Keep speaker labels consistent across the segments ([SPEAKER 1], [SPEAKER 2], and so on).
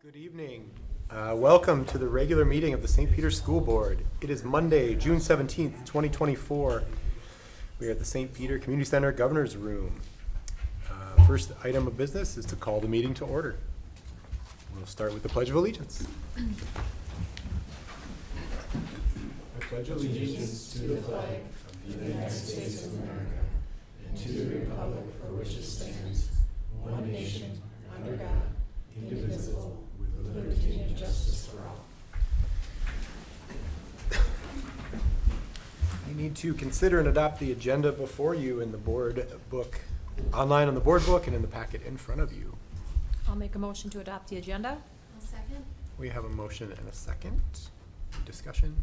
[SPEAKER 1] Good evening. Welcome to the regular meeting of the St. Peter School Board. It is Monday, June 17th, 2024. We are at the St. Peter Community Center Governor's Room. First item of business is to call the meeting to order. We'll start with the Pledge of Allegiance.
[SPEAKER 2] I pledge allegiance to the flag of the United States of America and to the republic for which it stands, one nation, under God, indivisible, with liberty and justice for all.
[SPEAKER 1] You need to consider and adopt the agenda before you in the board book, online on the board book and in the packet in front of you.
[SPEAKER 3] I'll make a motion to adopt the agenda.
[SPEAKER 4] I'll second.
[SPEAKER 1] We have a motion and a second. Discussion.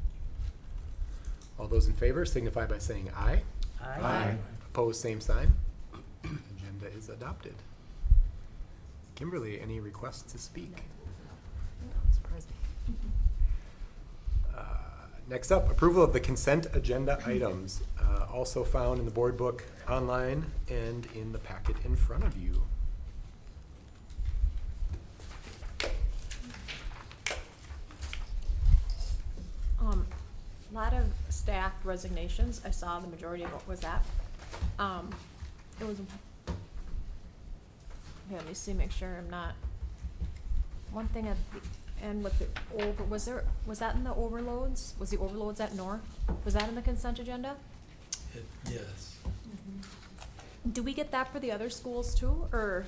[SPEAKER 1] All those in favor signify by saying aye.
[SPEAKER 2] Aye.
[SPEAKER 1] Opposed, same sign. Agenda is adopted. Kimberly, any requests to speak? Surprised me. Next up, approval of the consent agenda items, also found in the board book online and in the packet in front of you.
[SPEAKER 3] A lot of staff resignations. I saw the majority of what was that. It was, here, let me see, make sure I'm not, one thing at the end with the over, was that in the overloads? Was the overloads at North? Was that in the consent agenda?
[SPEAKER 5] Yes.
[SPEAKER 3] Do we get that for the other schools too, or?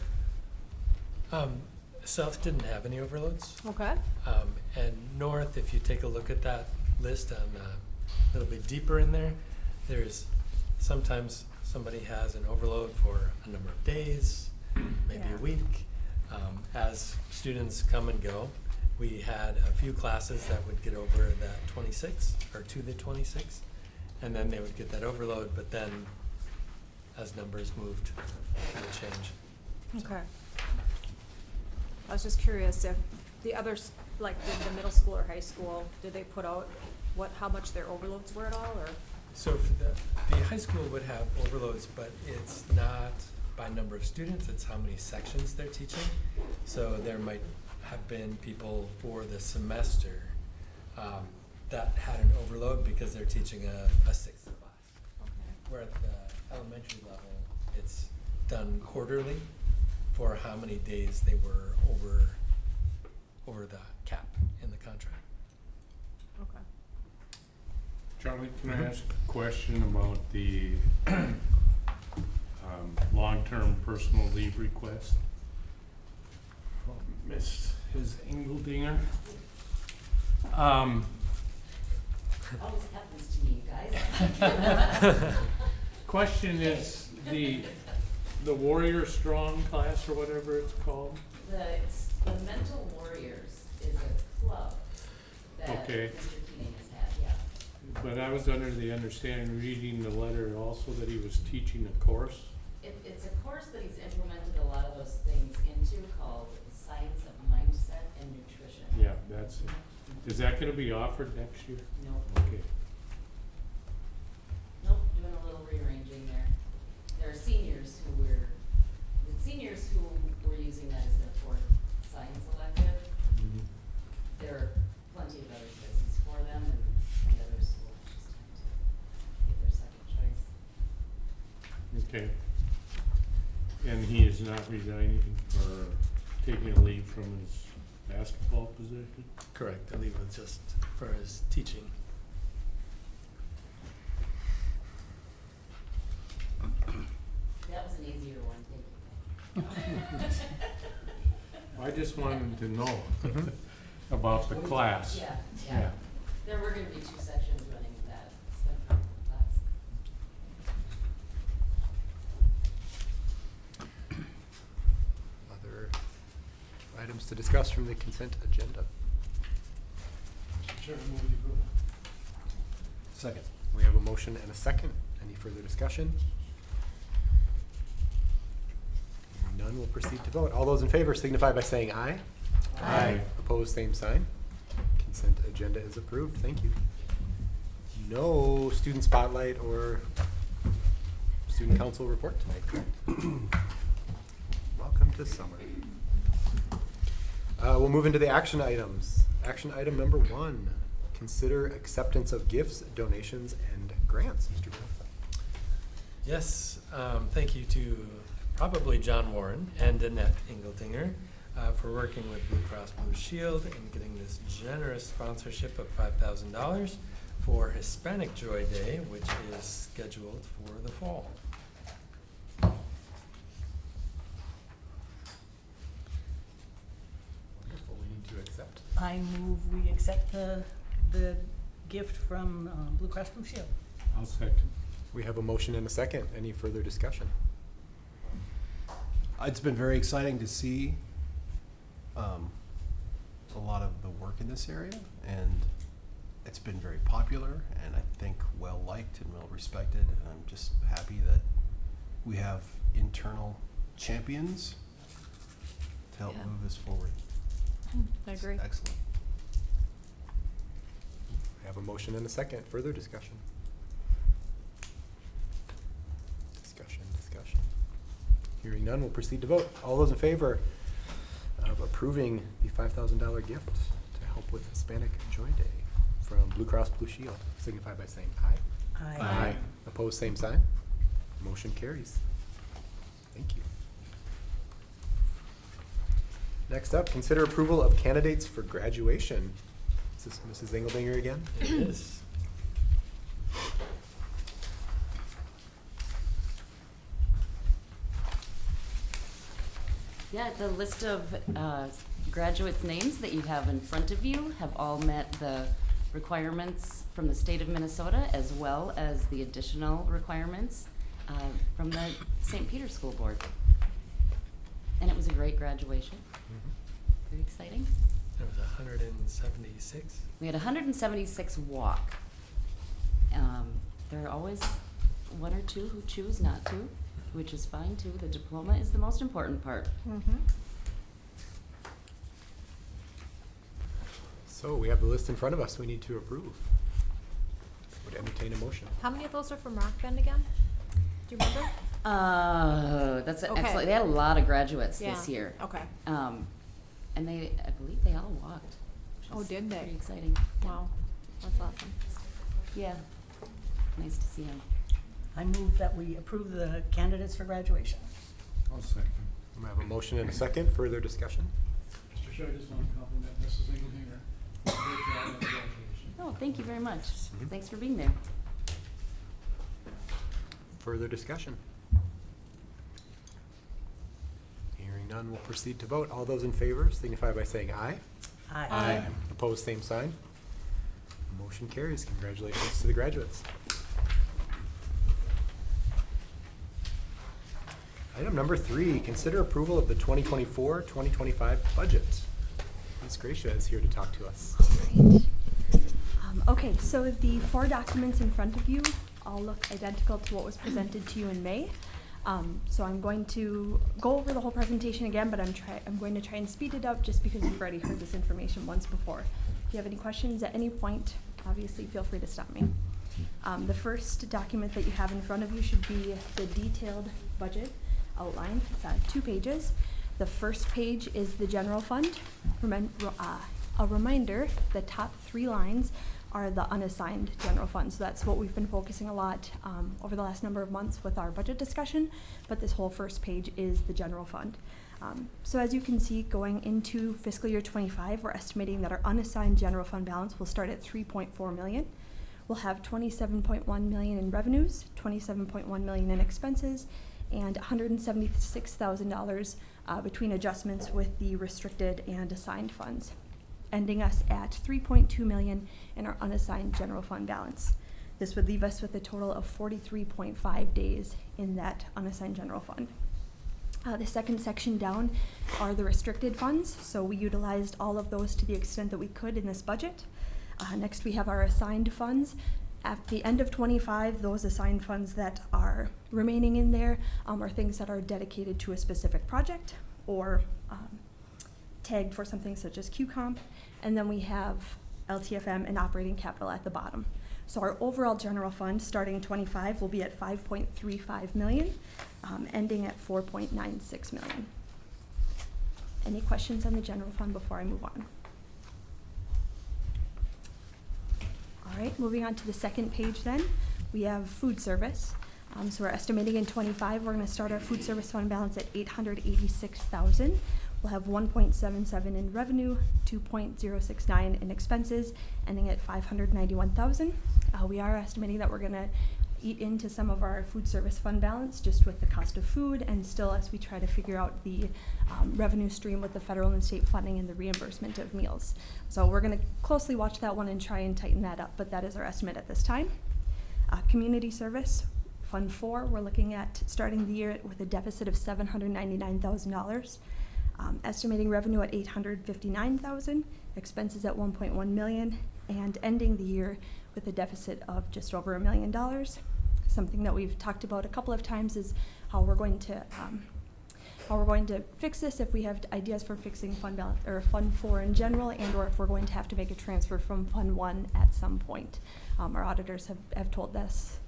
[SPEAKER 5] South didn't have any overloads.
[SPEAKER 3] Okay.
[SPEAKER 5] And North, if you take a look at that list on a little bit deeper in there, there's sometimes somebody has an overload for a number of days, maybe
[SPEAKER 3] Yeah.
[SPEAKER 5] a week. As students come and go, we had a few classes that would get over that 26 or to the 26, and then they would get that overload, but then as numbers moved, it would change. So,
[SPEAKER 3] Okay. I was just curious if the others, like the middle school or high school, did they put out how much their overloads were at all, or?
[SPEAKER 5] So for the high school would have overloads, but it's not by number of students, it's how many sections they're teaching. So there might have been people for the semester that had an overload because they're teaching a sixth class.
[SPEAKER 3] Okay.
[SPEAKER 5] Where at the elementary level, it's done quarterly for how many days they were over the cap in the contract.
[SPEAKER 3] Okay.
[SPEAKER 2] Charlie, can I ask a question about the long-term personal leave request? Miss Engeldinger.
[SPEAKER 6] Always happens to me, you guys.
[SPEAKER 2] Question is the Warrior Strong class or whatever it's called?
[SPEAKER 6] The Mental Warriors is a club that
[SPEAKER 2] Okay.
[SPEAKER 6] Mr. Keating has had, yeah.
[SPEAKER 2] But I was under the understanding, reading the letter also, that he was teaching a course.
[SPEAKER 6] It's a course that he's implemented a lot of those things into called Science of Mindset and Nutrition.
[SPEAKER 2] Yeah, that's it. Is that gonna be offered next year?
[SPEAKER 6] Nope,
[SPEAKER 2] Okay.
[SPEAKER 6] doing a little rearranging there. There are seniors who were using that as their fourth science elective.
[SPEAKER 2] Mhm.
[SPEAKER 6] There are plenty of other choices for them, and the other schools just tend to get their second choice.
[SPEAKER 2] Okay. And he is not resigning or taking a leave from his basketball position?
[SPEAKER 5] Correct, I believe it's just for his teaching.
[SPEAKER 6] That was an easier one, thank you.
[SPEAKER 2] I just wanted to know about the class.
[SPEAKER 6] Yeah. There were gonna be two sections running that STEM class.
[SPEAKER 1] Other items to discuss from the consent agenda.
[SPEAKER 5] Sure, move the approval.
[SPEAKER 1] Second. We have a motion and a second. Any further discussion? Hearing none, we'll proceed to vote. All those in favor signify by saying aye.
[SPEAKER 2] Aye.
[SPEAKER 1] Opposed, same sign. Consent agenda is approved. Thank you. No student spotlight or student council report tonight, correct? Welcome to summer. We'll move into the action items. Action item number 1, consider acceptance of gifts, donations, and grants. Mr. Bill.
[SPEAKER 5] Yes, thank you to probably John Warren and Annette Engeldinger for working with Blue Cross Blue Shield and getting this generous sponsorship of $5,000 for Hispanic Joy Day, which is scheduled for the fall.
[SPEAKER 1] Wonderful. We need to accept.
[SPEAKER 2] I move we accept the gift from Blue Cross Blue Shield.
[SPEAKER 4] I'll second.
[SPEAKER 1] We have a motion and a second. Any further discussion?
[SPEAKER 7] It's been very exciting to see a lot of the work in this area, and it's been very popular and I think well liked and well respected. And I'm just happy that we have internal champions to help
[SPEAKER 3] Yeah.
[SPEAKER 7] move this forward.
[SPEAKER 3] I
[SPEAKER 7] It's
[SPEAKER 3] agree.
[SPEAKER 7] excellent.
[SPEAKER 1] We have a motion and a second. Further discussion? Discussion. Hearing none, we'll proceed to vote. All those in favor of approving the $5,000 gift to help with Hispanic Joy Day from Blue Cross Blue Shield, signify by saying aye.
[SPEAKER 2] Aye.
[SPEAKER 1] Opposed, same sign. Motion carries. Thank you. Next up, consider approval of candidates for graduation. Is this Mrs. Engeldinger again?
[SPEAKER 5] It is.
[SPEAKER 6] Yeah, the list of graduates' names that you have in front of you have all met the requirements from the state of Minnesota, as well as the additional requirements from the St. Peter School Board. And it was a great graduation. Very exciting.
[SPEAKER 5] There was 176.
[SPEAKER 6] We had 176 walk. There are always one or two who choose not to, which is fine too. The diploma is the most important part.
[SPEAKER 3] Mm-hmm.
[SPEAKER 1] So we have the list in front of us we need to approve. Would entertain a motion.
[SPEAKER 3] How many of those are from Rock Bend again? Do you remember?
[SPEAKER 6] That's
[SPEAKER 3] Okay.
[SPEAKER 6] excellent. They had a lot of graduates this
[SPEAKER 3] Yeah.
[SPEAKER 6] year.
[SPEAKER 3] Okay.
[SPEAKER 6] And I believe they all walked. which
[SPEAKER 3] Oh,
[SPEAKER 6] is
[SPEAKER 3] did they?
[SPEAKER 6] Pretty exciting.
[SPEAKER 3] Wow, that's awesome.
[SPEAKER 6] Yeah. Nice to see them.
[SPEAKER 2] I move that we approve the candidates for graduation.
[SPEAKER 4] I'll second.
[SPEAKER 1] We have a motion and a second. Further discussion?
[SPEAKER 4] Mr. Chair, I just want to compliment Mrs. Engeldinger. Great job on the graduation.
[SPEAKER 6] Oh, thank you very much.
[SPEAKER 1] Mhm.
[SPEAKER 6] Thanks for being there.
[SPEAKER 1] Further discussion? Hearing none, we'll proceed to vote. All those in favor signify by saying aye.
[SPEAKER 3] Aye.
[SPEAKER 1] Opposed, same sign. Motion carries. Congratulations to the graduates. Item number 3, consider approval of the 2024-2025 budget. Ms. Gracia is here to talk to us.
[SPEAKER 8] Okay, so the 4 documents in front of you all look identical to what was presented to you in May. So I'm going to go over the whole presentation again, but I'm going to try and speed it up just because you've already heard this information once before. If you have any questions at any point, obviously feel free to stop me. The first document that you have in front of you should be the detailed budget outline. It's 2 pages. The first page is the general fund. A reminder, the top 3 lines are the unassigned general fund. So that's what we've been focusing a lot over the last number of months with our budget discussion, but this whole first page is the general fund. So as you can see, going into fiscal year 25, we're estimating that our unassigned general fund balance will start at $3.4 million. We'll have $27.1 million in revenues, $27.1 million in expenses, and $176,000 between adjustments with the restricted and assigned funds, ending us at $3.2 million in our unassigned general fund balance. This would leave us with a total of 43.5 days in that unassigned general fund. The second section down are the restricted funds, so we utilized all of those to the extent that we could in this budget. Next we have our assigned funds. At the end of 25, those assigned funds that are remaining in there are things that are dedicated to a specific project or tagged for something such as QComp. And then we have LTFM and operating capital at the bottom. So our overall general fund starting 25 will be at $5.35 million, ending at $4.96 million. Any questions on the general fund before I move on? All right, moving on to the second page then, we have food service. So we're estimating in 25, we're gonna start our food service fund balance at 886,000. We'll have 1.77 in revenue, 2.069 in expenses, ending at 591,000. We are estimating that we're gonna eat into some of our food service fund balance just with the cost of food, and still as we try to figure out the revenue stream with the federal and state funding and the reimbursement of meals. So we're gonna closely watch that one and try and tighten that up, but that is our estimate at this time. Community service, Fund 4, we're looking at starting the year with a deficit of $799,000. Estimating revenue at $859,000, expenses at $1.1 million, and ending the year with a deficit of just over $1 million. Something that we've talked about a couple of times is how we're going to fix this if we have ideas for fixing fund balance or Fund 4 in general, and or if we're going to have to make a transfer from Fund 1 at some point. Our auditors have told us,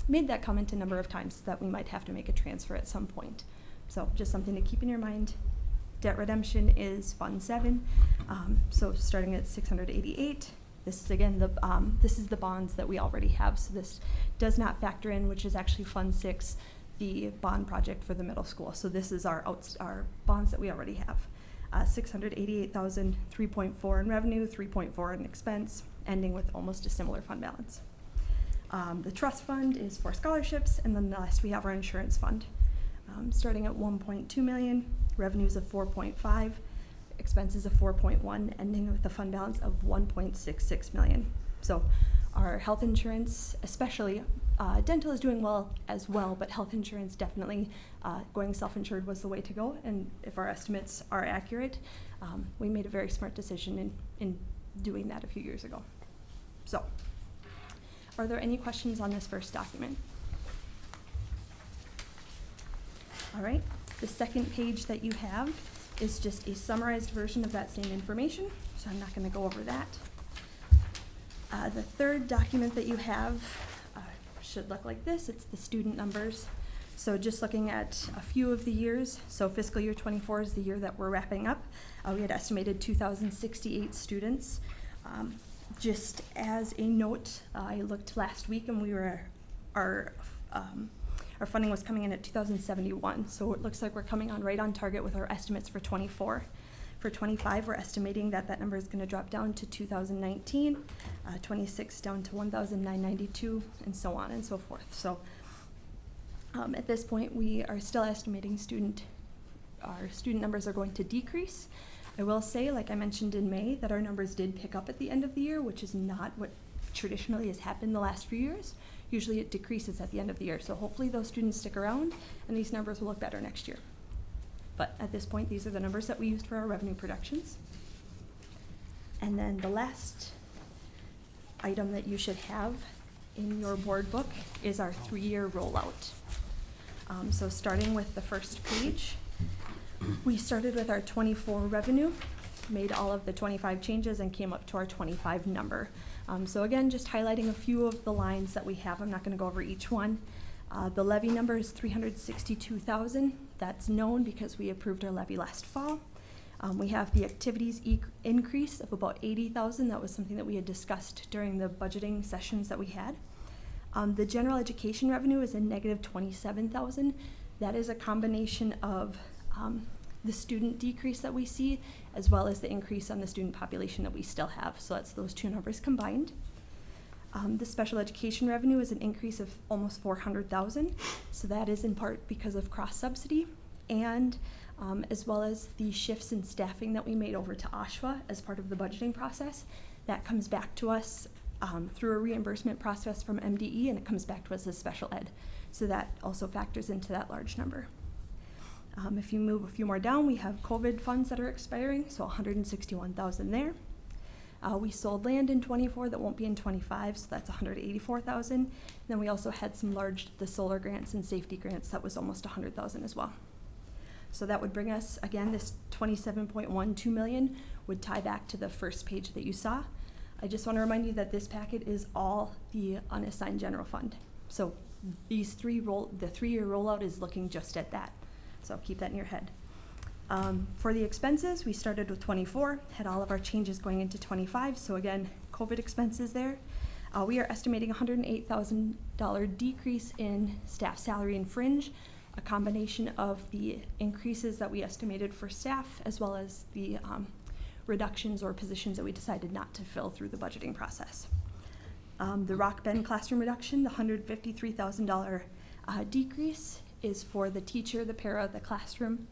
[SPEAKER 8] made that comment a number of times that we might have to make a transfer at some point. So just something to keep in your mind. Debt redemption is Fund 7, so starting at 688. This is again this is the bonds that we already have, so this does not factor in, which is actually Fund 6, the bond project for the middle school. So this is our bonds that we already have. 688,000, 3.4 in revenue, 3.4 in expense, ending with almost a similar fund balance. The trust fund is for scholarships, and then last we have our insurance fund. Starting at 1.2 million, revenues of 4.5, expenses of 4.1, ending with a fund balance of 1.66 million. So our health insurance, especially dental is doing well as well, but health insurance definitely going self-insured was the way to go. And if our estimates are accurate, we made a very smart decision in doing that a few years ago. So are there any questions on this first document? All right, the second page that you have is just a summarized version of that same information, so I'm not going to go over that. The third document that you have should look like this. It's the student numbers. So just looking at a few of the years, so fiscal year 24 is the year that we're wrapping up. We had estimated 2,068 students. Just as a note, I looked last week and we were, our funding was coming in at 2,071, so it looks like we're coming on right on target with our estimates for 24. For 25, we're estimating that that number is going to drop down to 2,019, 26 down to 1,992, and so on and so forth. So at this point, we are still estimating our student numbers are going to decrease. I will say, like I mentioned in May, that our numbers did pick up at the end of the year, which is not what traditionally has happened the last few years. Usually it decreases at the end of the year. So hopefully those students stick around and these numbers will look better next year. But at this point, these are the numbers that we used for our revenue projections. And then the last item that you should have in your board book is our 3-year rollout. So starting with the first page, we started with our 24 revenue, made all of the 25 changes, and came up to our 25 number. So again, just highlighting a few of the lines that we have. I'm not going to go over each one. The levy number is 362,000. That's known because we approved our levy last fall. We have the activities increase of about 80,000. That was something that we had discussed during the budgeting sessions that we had. The general education revenue is a negative 27,000. That is a combination of the student decrease that we see, as well as the increase on the student population that we still have. So that's those two numbers combined. The special education revenue is an increase of almost 400,000. So that is in part because of cross-subsidy, and as well as the shifts in staffing that we made over to OSHWA as part of the budgeting process. That comes back to us through a reimbursement process from MDE, and it comes back to us as special ed. So that also factors into that large number. If you move a few more down, we have COVID funds that are expiring, so 161,000 there. We sold land in 24 that won't be in 25, so that's 184,000. Then we also had some the solar grants and safety grants that was almost 100,000 as well. So that would bring us, again, this 27.12 million would tie back to the first page that you saw. I just want to remind you that this packet is all the unassigned general fund. So these the 3-year rollout is looking just at that. So keep that in your head. For the expenses, we started with 24, had all of our changes going into 25, so again, COVID expenses there. We are estimating a $108,000 decrease in staff salary and fringe, a combination of the increases that we estimated for staff as well as the reductions or positions that we decided not to fill through the budgeting process. The Rock Bend classroom reduction, the $153,000 decrease is for the teacher, the para, the classroom.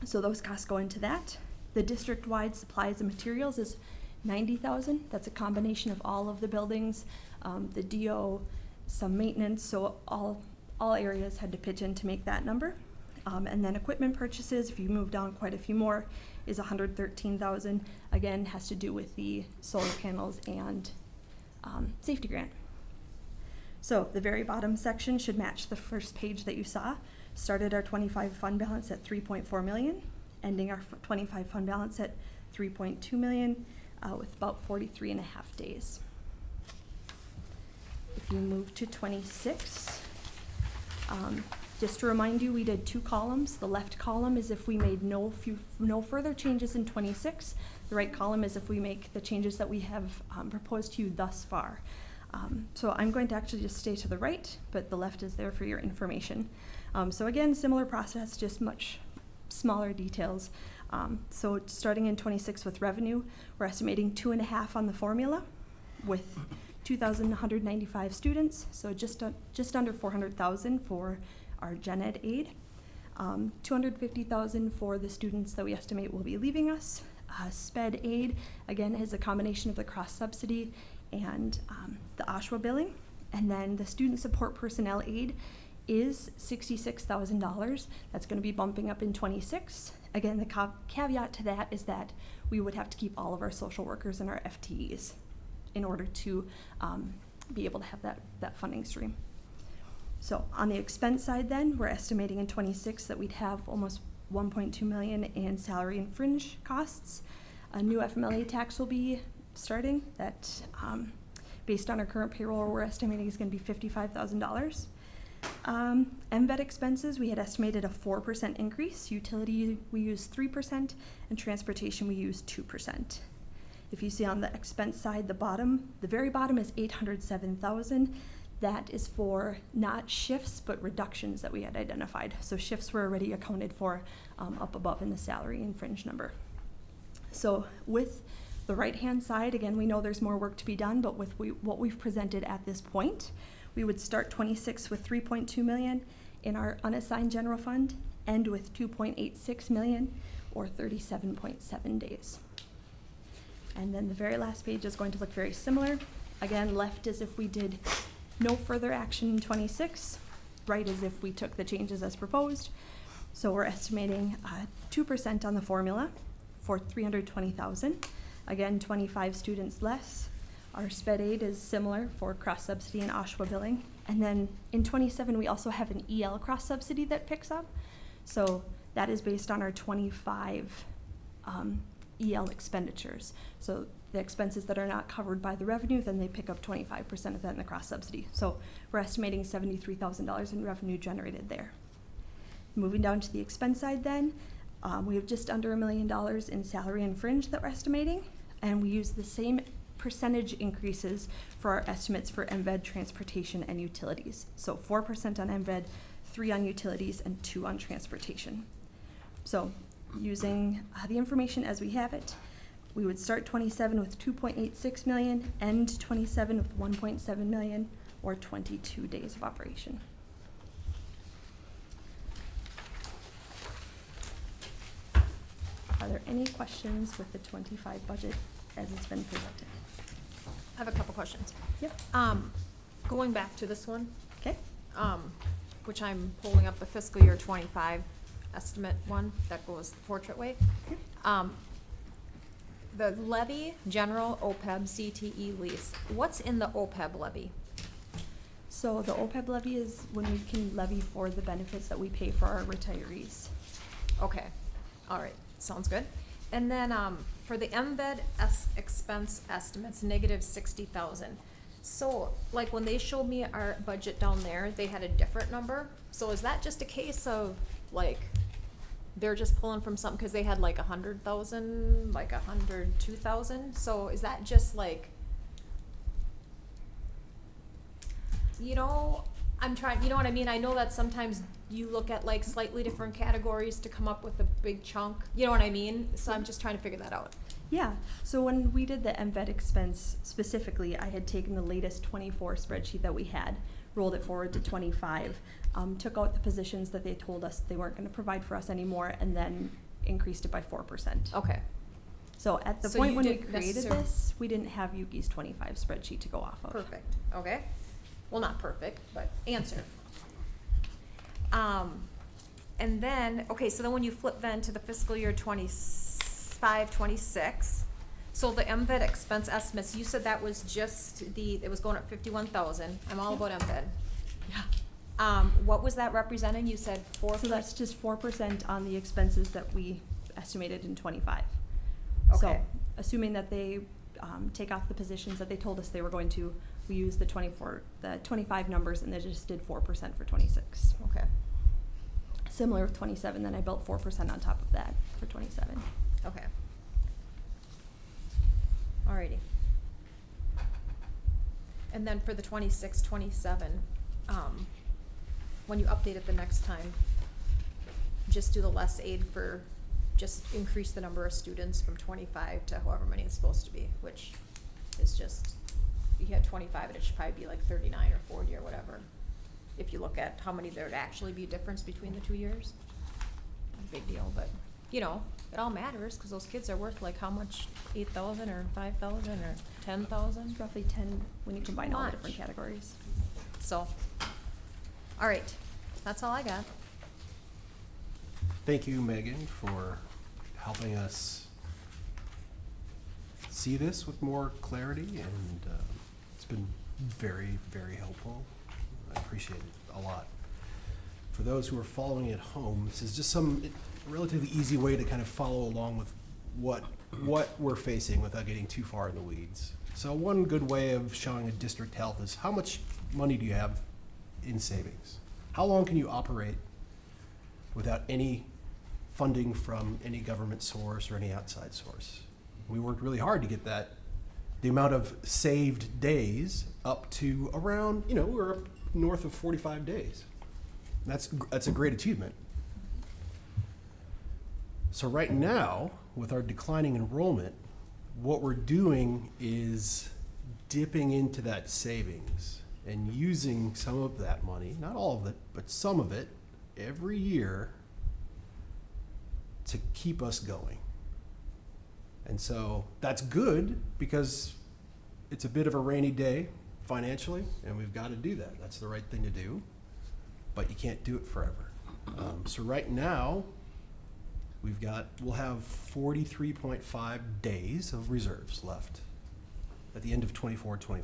[SPEAKER 8] So those costs go into that. The district-wide supplies and materials is $90,000. That's a combination of all of the buildings, the DO, some maintenance, so all areas had to pitch in to make that number. And then equipment purchases, if you move down quite a few more, is $113,000. Again, has to do with the solar panels and safety grant. So the very bottom section should match the first page that you saw. Started our 25 fund balance at 3.4 million, ending our 25 fund balance at 3.2 million with about 43 and a half days. If you move to 26, just to remind you, we did 2 columns. The left column is if we made no further changes in 26. The right column is if we make the changes that we have proposed to you thus far. So I'm going to actually just stay to the right, but the left is there for your information. So again, similar process, just much smaller details. So starting in 26 with revenue, we're estimating 2.5 on the formula with 2,195 students, so just under 400,000 for our gen ed aid. 250,000 for the students that we estimate will be leaving us. SPED aid, again, is a combination of the cross subsidy and the OSHWA billing. And then the student support personnel aid is $66,000. That's going to be bumping up in 26. Again, the caveat to that is that we would have to keep all of our social workers and our FTEs in order to be able to have that funding stream. So on the expense side then, we're estimating in 26 that we'd have almost 1.2 million in salary and fringe costs. A new FMLA tax will be starting that, based on our current payroll, we're estimating is going to be $55,000. MVET expenses, we had estimated a 4% increase. Utility, we use 3%, and transportation, we use 2%. If you see on the expense side, the very bottom is $807,000. That is for not shifts, but reductions that we had identified. So shifts were already accounted for up above in the salary and fringe number. So with the right-hand side, again, we know there's more work to be done, but with what we've presented at this point, we would start 26 with 3.2 million in our unassigned general fund, end with 2.86 million, or 37.7 days. And then the very last page is going to look very similar. Again, left is if we did no further action in 26, right is if we took the changes as proposed. So we're estimating 2% on the formula for 320,000. Again, 25 students less. Our SPED aid is similar for cross-subsidy and OSHWA billing. And then in 27, we also have an EL cross-subsidy that picks up. So that is based on our 25 EL expenditures. So the expenses that are not covered by the revenue, then they pick up 25% of that in the cross-subsidy. So we're estimating $73,000 in revenue generated there. Moving down to the expense side then, we have just under $1 million in salary and fringe that we're estimating, and we use the same percentage increases for our estimates for MVED, transportation, and utilities. So 4% on MVED, 3 on utilities, and 2 on transportation. So using the information as we have it, we would start 27 with 2.86 million, end 27 with 1.7 million, or 22 days of operation. Are there any questions with the 25 budget as it's been presented?
[SPEAKER 3] I have a couple questions.
[SPEAKER 8] Yep.
[SPEAKER 3] Going back to this one,
[SPEAKER 8] Okay.
[SPEAKER 3] which I'm pulling up the fiscal year 25 estimate one that goes the portrait way. The levy, general, OPEB, CTE lease, what's in the OPEB levy?
[SPEAKER 8] So the OPEB levy is when we can levy for the benefits that we pay for our retirees.
[SPEAKER 3] Okay, all right, sounds good. And then for the MVED expense estimates, negative 60,000. So like when they showed me our budget down there, they had a different number. So is that just a case of like they're just pulling from something, cause they had like 100,000, like 102,000, so is that just like, you know, I'm trying, you know what I mean? I know that sometimes you look at like slightly different categories to come up with a big chunk, you know what I mean? So I'm just trying to figure that out.
[SPEAKER 8] Yeah, so when we did the MVET expense specifically, I had taken the latest 24 spreadsheet that we had, rolled it forward to 25, took out the positions that they told us they weren't gonna provide for us anymore, and then increased it by 4%.
[SPEAKER 3] Okay,
[SPEAKER 8] So at the
[SPEAKER 3] So
[SPEAKER 8] point
[SPEAKER 3] you
[SPEAKER 8] when we
[SPEAKER 3] didn't
[SPEAKER 8] created
[SPEAKER 3] necessar-
[SPEAKER 8] this, we didn't have Yuki's 25 spreadsheet to go off of.
[SPEAKER 3] perfect, okay. Well, not perfect, but answer. And then, okay, so then when you flip then to the fiscal year 25, 26, so the MVED expense estimates, you said that was just it was going up 51,000. I'm all about MVED.
[SPEAKER 8] Yeah.
[SPEAKER 3] What was that representing? You said 4%?
[SPEAKER 8] So that's just 4% on the expenses that we estimated in 25.
[SPEAKER 3] Okay.
[SPEAKER 8] So, assuming that they take off the positions that they told us they were going to, we used the 25 numbers, and they just did 4% for 26.
[SPEAKER 3] Okay,
[SPEAKER 8] Similar with 27, then I built 4% on top of that for 27.
[SPEAKER 3] okay. Alrighty. And then for the 26, 27, when you update it the next time, just do the less aid for, just increase the number of students from 25 to however many it's supposed to be, which is just, you had 25, and it should probably be like 39 or 40 or whatever. If you look at how many there'd actually be a difference between the 2 years. Not a big deal, but, you know, it all matters, cause those kids are worth like how much, 8,000 or 5,000 or 10,000?
[SPEAKER 8] It's roughly 10 when you combine all the different
[SPEAKER 3] Much.
[SPEAKER 8] categories.
[SPEAKER 3] So, all right, that's all I got.
[SPEAKER 7] Thank you, Megan, for helping us see this with more clarity, and it's been very, very helpful. I appreciate it a lot. For those who are following at home, this is just some relatively easy way to kind of follow along with what we're facing without getting too far in the weeds. So one good way of showing a district health is how much money do you have in savings? How long can you operate without any funding from any government source or any outside source? We worked really hard to get the amount of saved days up to around, we're up north of 45 days. That's a great achievement. So right now, with our declining enrollment, what we're doing is dipping into that savings and using some of that money, not all of it, but some of it, every year to keep us going. And so that's good because it's a bit of a rainy day financially, and we've got to do that. That's the right thing to do, but you can't do it forever. So right now, we'll have 43.5 days of reserves left at the end of 24-25.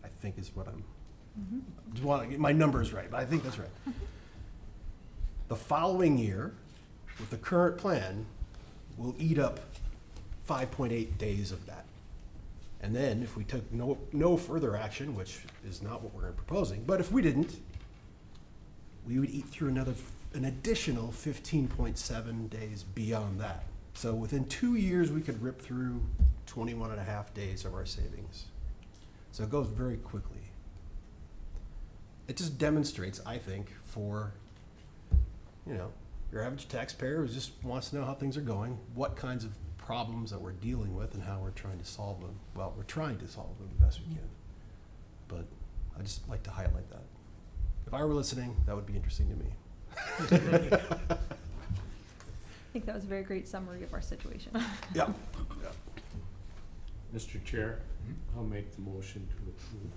[SPEAKER 7] I think is what just want to get my numbers right, but I think that's right. The following year, with the current plan, we'll eat up 5.8 days of that. And then if we took no further action, which is not what we're proposing, but if we didn't, we would eat through an additional 15.7 days beyond that. So within 2 years, we could rip through 21 and a half days of our savings. So it goes very quickly. It just demonstrates, I think, for, your average taxpayer who just wants to know how things are going, what kinds of problems that we're dealing with and how we're trying to solve them. Well, we're trying to solve them the best we can. But I just like to highlight that. If I were listening, that would be interesting to me.
[SPEAKER 8] I think that was a very great summary of our situation.
[SPEAKER 7] Yeah.
[SPEAKER 2] Mr. Chair, I'll make the motion to approve.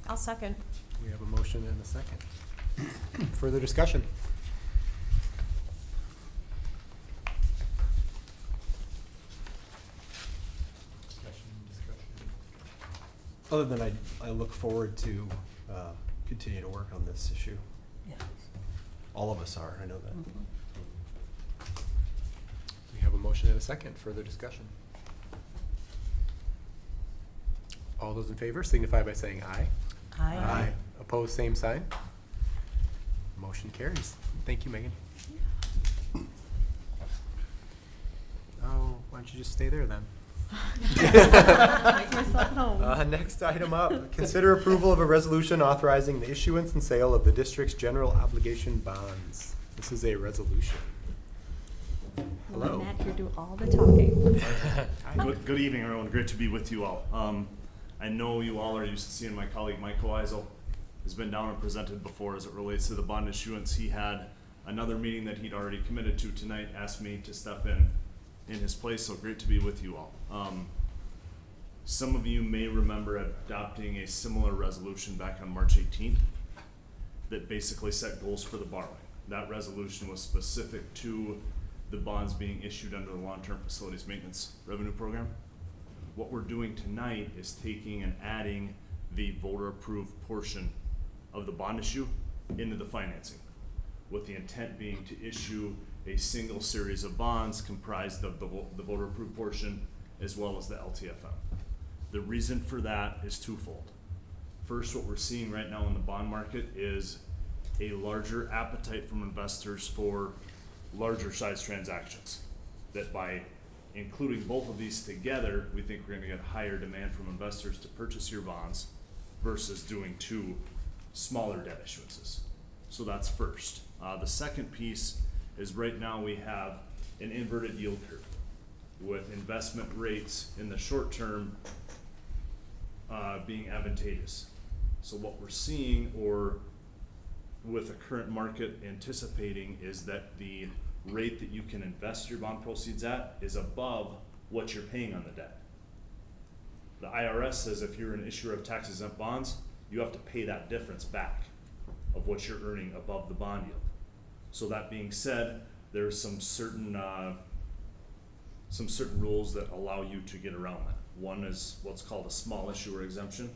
[SPEAKER 3] I'll second.
[SPEAKER 1] We have a motion and a second. Further discussion? Other than I look forward to continue to work on this issue. All of us are, I know that. We have a motion and a second. Further discussion? All those in favor signify by saying aye. Opposed, same sign. Motion carries. Thank you, Megan. Oh, why don't you just stay there then?
[SPEAKER 8] Make myself at home.
[SPEAKER 1] Next item up, consider approval of a resolution authorizing the issuance and sale of the district's general obligation bonds. This is a resolution. Hello.
[SPEAKER 8] Let Matt here do all the talking.
[SPEAKER 9] Good evening, everyone. Great to be with you all. I know you all are used to seeing my colleague Mike Weisel has been down and presented before as it relates to the bond issuance. He had another meeting that he'd already committed to tonight, asked me to step in his place, so great to be with you all. Some of you may remember adopting a similar resolution back on March 18th that basically set goals for the borrowing. That resolution was specific to the bonds being issued under the long-term facilities maintenance revenue program. What we're doing tonight is taking and adding the voter-approved portion of the bond issue into the financing, with the intent being to issue a single series of bonds comprised of the voter-approved portion as well as the LTFM. The reason for that is twofold. First, what we're seeing right now in the bond market is a larger appetite from investors for larger size transactions. That by including both of these together, we think we're gonna get higher demand from investors to purchase your bonds versus doing two smaller debt issuances. So that's first. The second piece is right now we have an inverted yield curve with investment rates in the short term being advantageous. So what we're seeing, or with the current market anticipating, is that the rate that you can invest your bond proceeds at is above what you're paying on the debt. The IRS says if you're an issuer of tax exempt bonds, you have to pay that difference back of what you're earning above the bond yield. So that being said, there's some certain rules that allow you to get around that. One is what's called a small issuer exemption,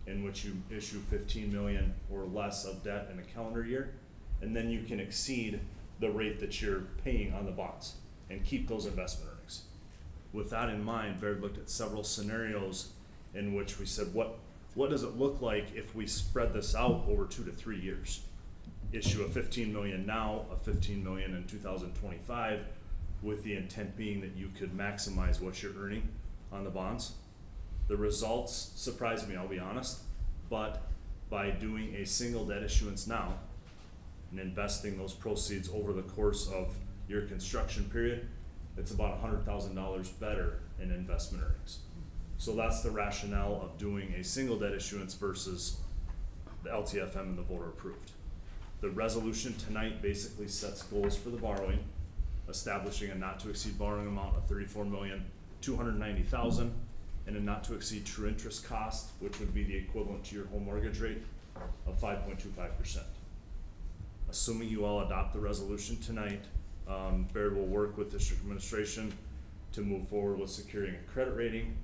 [SPEAKER 9] in which you issue 15 million or less of debt in a calendar year, and then you can exceed the rate that you're paying on the bonds and keep those investment earnings. With that in mind, Baird looked at several scenarios in which we said, what does it look like if we spread this out over 2 to 3 years? Issue a 15 million now, a 15 million in 2025, with the intent being that you could maximize what you're earning on the bonds. The results surprised me, I'll be honest, but by doing a single debt issuance now and investing those proceeds over the course of your construction period, it's about $100,000 better in investment earnings. So that's the rationale of doing a single debt issuance versus the LTFM and the voter approved. The resolution tonight basically sets goals for the borrowing, establishing a not to exceed borrowing amount of $34,290,000 and a not to exceed true interest cost, which would be the equivalent to your home mortgage rate of 5.25%. Assuming you all adopt the resolution tonight, Baird will work with district administration to move forward with securing a credit rating,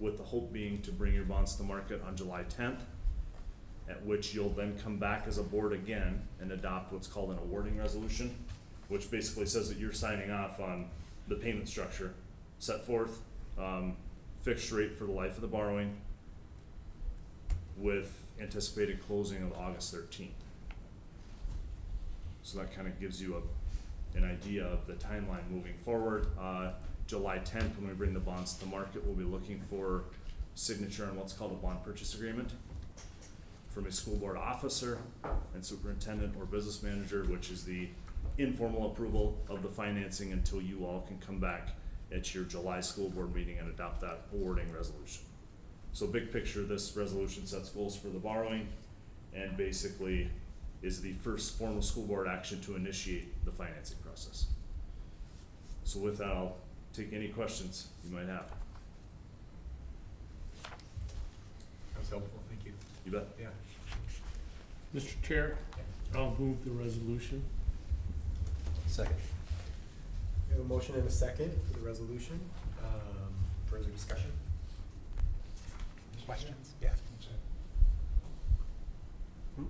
[SPEAKER 9] with the hope being to bring your bonds to market on July 10th, at which you'll then come back as a board again and adopt what's called an awarding resolution, which basically says that you're signing off on the payment structure set forth, fixed rate for the life of the borrowing, with anticipated closing of August 13th. So that kind of gives you an idea of the timeline moving forward. July 10th, when we bring the bonds to market, we'll be looking for signature on what's called a bond purchase agreement from a school board officer and superintendent or business manager, which is the informal approval of the financing until you all can come back at your July school board meeting and adopt that awarding resolution. So big picture, this resolution sets goals for the borrowing and basically is the first formal school board action to initiate the financing process. So with that, I'll take any questions you might have.
[SPEAKER 1] That was helpful, thank you.
[SPEAKER 9] You bet.
[SPEAKER 1] Yeah.
[SPEAKER 2] Mr. Chair, I'll move the resolution.
[SPEAKER 7] Second.
[SPEAKER 1] We have a motion and a second for the resolution. Further discussion? Questions? Yeah.
[SPEAKER 3] I'm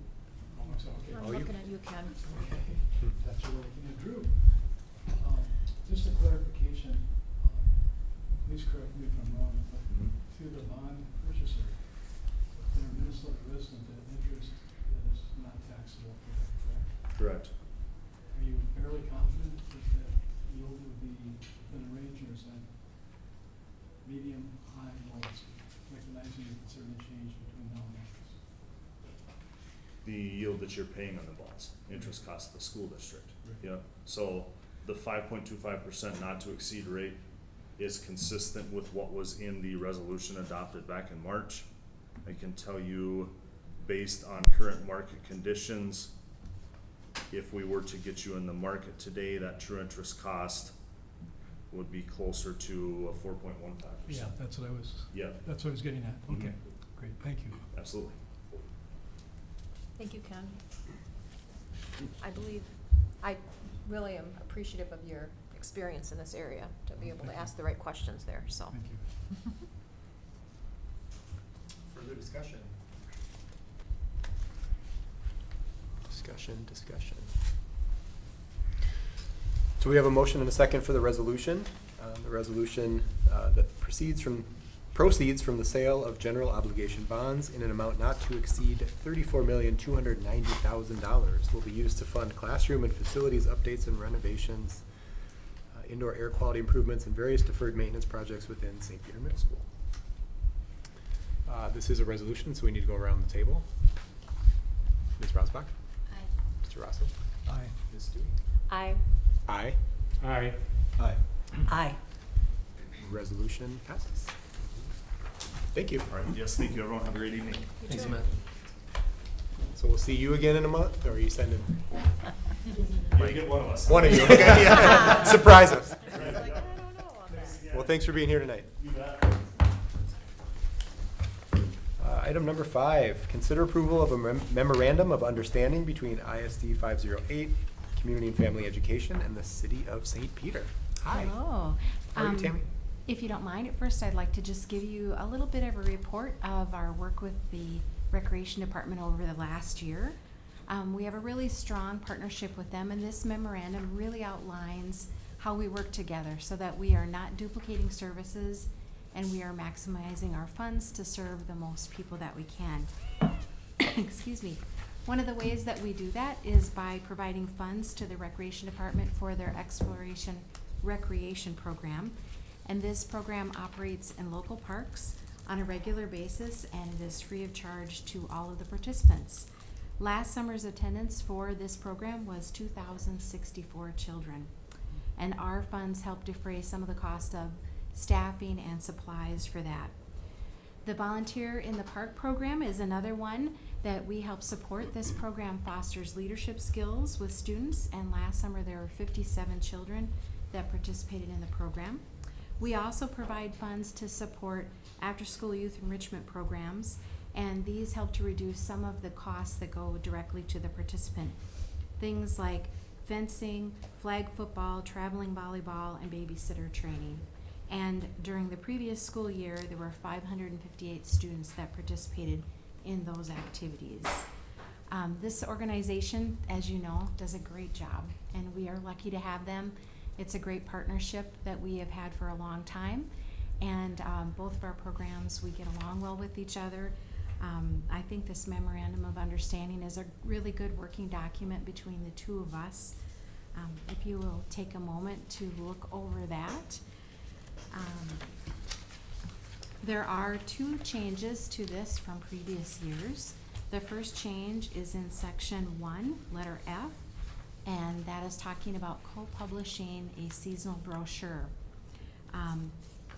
[SPEAKER 1] Oh, you-
[SPEAKER 3] looking at you, Ken.
[SPEAKER 4] That's what we're looking at. Drew, just a clarification, please correct me if I'm wrong, but to the bond purchaser, if they're a Minnesota resident, that interest is not taxable for that, correct? certainly change between now and August.
[SPEAKER 9] The yield that you're paying on the bonds, interest cost of the school district.
[SPEAKER 4] Right.
[SPEAKER 9] Yeah, so the 5.25% not to exceed rate is consistent with what was in the resolution adopted back in March. I can tell you, based on current market conditions, if we were to get you in the market today, that true interest cost would be closer to a 4.15%.
[SPEAKER 4] Yeah, that's what I was,
[SPEAKER 9] Yeah,
[SPEAKER 4] that's what I was getting at.
[SPEAKER 9] Mhm.
[SPEAKER 4] Okay, great, thank you.
[SPEAKER 9] absolutely.
[SPEAKER 3] Thank you, Ken. I really am appreciative of your experience in this area, to be able to ask the right questions there, so.
[SPEAKER 4] Thank you.
[SPEAKER 1] Further discussion? Discussion. So we have a motion and a second for the resolution. The resolution that proceeds from the sale of general obligation bonds in an amount not to exceed $34,290,000 will be used to fund classroom and facilities updates and renovations, indoor air quality improvements, and various deferred maintenance projects within St. Peter Middle School. This is a resolution, so we need to go around the table. Ms. Rosbach?
[SPEAKER 6] Aye.
[SPEAKER 1] Mr. Rosso?
[SPEAKER 4] Aye.
[SPEAKER 1] Ms. Stewie?
[SPEAKER 3] Aye.
[SPEAKER 1] Aye.
[SPEAKER 2] Aye.
[SPEAKER 7] Aye.
[SPEAKER 3] Aye.
[SPEAKER 1] Resolution passes. Thank you.
[SPEAKER 9] All right, yes, thank you, everyone, have a great evening.
[SPEAKER 5] Thanks, Matt.
[SPEAKER 1] So we'll see you again in a month, or are you sending
[SPEAKER 9] You get one of us.
[SPEAKER 1] one of you? Okay, yeah. Surprise us.
[SPEAKER 3] I don't know on that.
[SPEAKER 1] Well, thanks for being here tonight.
[SPEAKER 9] You bet.
[SPEAKER 1] Item number 5, consider approval of a memorandum of understanding between ISD 508, Community and Family Education, and the City of St. Peter. Hi.
[SPEAKER 10] Hello.
[SPEAKER 1] How are you, Tammy?
[SPEAKER 10] If you don't mind, at first I'd like to just give you a little bit of a report of our work with the Recreation Department over the last year. We have a really strong partnership with them, and this memorandum really outlines how we work together so that we are not duplicating services and we are maximizing our funds to serve the most people that we can. Excuse me. One of the ways that we do that is by providing funds to the Recreation Department for their Exploration Recreation Program. And this program operates in local parks on a regular basis, and it is free of charge to all of the participants. Last summer's attendance for this program was 2,064 children, and our funds help defray some of the cost of staffing and supplies for that. The Volunteer in the Park program is another one that we help support. This program fosters leadership skills with students, and last summer there were 57 children that participated in the program. We also provide funds to support after-school youth enrichment programs, and these help to reduce some of the costs that go directly to the participant. Things like fencing, flag football, traveling volleyball, and babysitter training. And during the previous school year, there were 558 students that participated in those activities. This organization, as you know, does a great job, and we are lucky to have them. It's a great partnership that we have had for a long time, and both of our programs, we get along well with each other. I think this memorandum of understanding is a really good working document between the two of us. If you will take a moment to look over that. There are 2 changes to this from previous years. The first change is in section 1, letter F, and that is talking about co-publishing a seasonal brochure.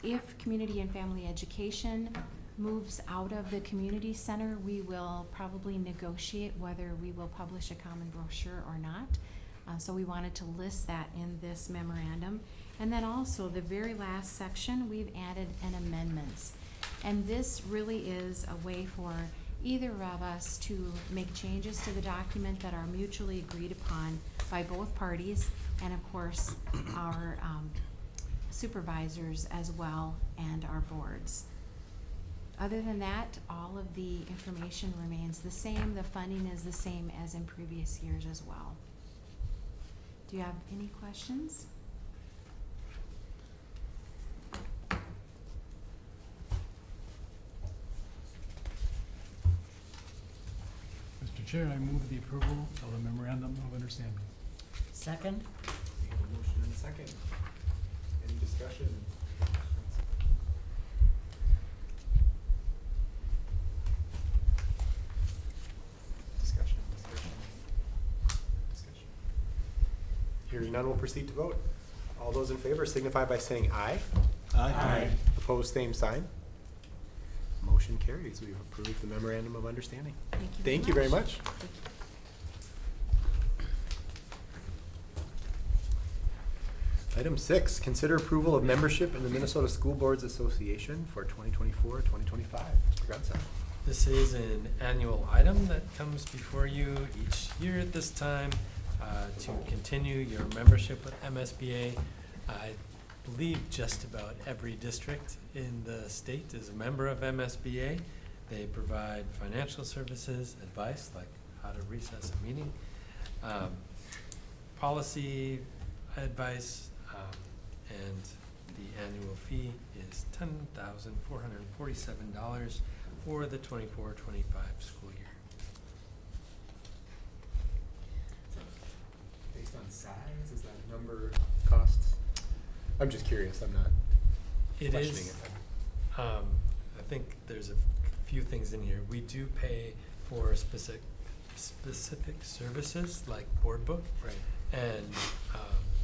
[SPEAKER 10] If Community and Family Education moves out of the community center, we will probably negotiate whether we will publish a common brochure or not. So we wanted to list that in this memorandum. And then also the very last section, we've added an amendments. And this really is a way for either of us to make changes to the document that are mutually agreed upon by both parties, and of course our supervisors as well, and our boards. Other than that, all of the information remains the same. The funding is the same as in previous years as well. Do you have any questions?
[SPEAKER 4] Mr. Chair, I move the approval of the memorandum of understanding.
[SPEAKER 2] Second?
[SPEAKER 1] We have a motion and a second. Any discussion? none, we'll proceed to vote. All those in favor signify by saying aye.
[SPEAKER 2] Aye.
[SPEAKER 1] Opposed, same sign. Motion carries. We've approved the memorandum of understanding. Thank you very much. Item 6, consider approval of membership in the Minnesota School Boards Association for 2024-2025. Mr. Grunstein.
[SPEAKER 5] This is an annual item that comes before you each year at this time to continue your membership with MSBA. I believe just about every district in the state is a member of MSBA. They provide financial services, advice like how to recess a meeting, policy advice, and the annual fee is $10,447 for the 24-25 school year.
[SPEAKER 1] Based on size, is that number costs? I'm just curious. I'm not
[SPEAKER 5] It
[SPEAKER 1] questioning
[SPEAKER 5] is,
[SPEAKER 1] it.
[SPEAKER 5] I think there's a few things in here. We do pay for specific services like board book and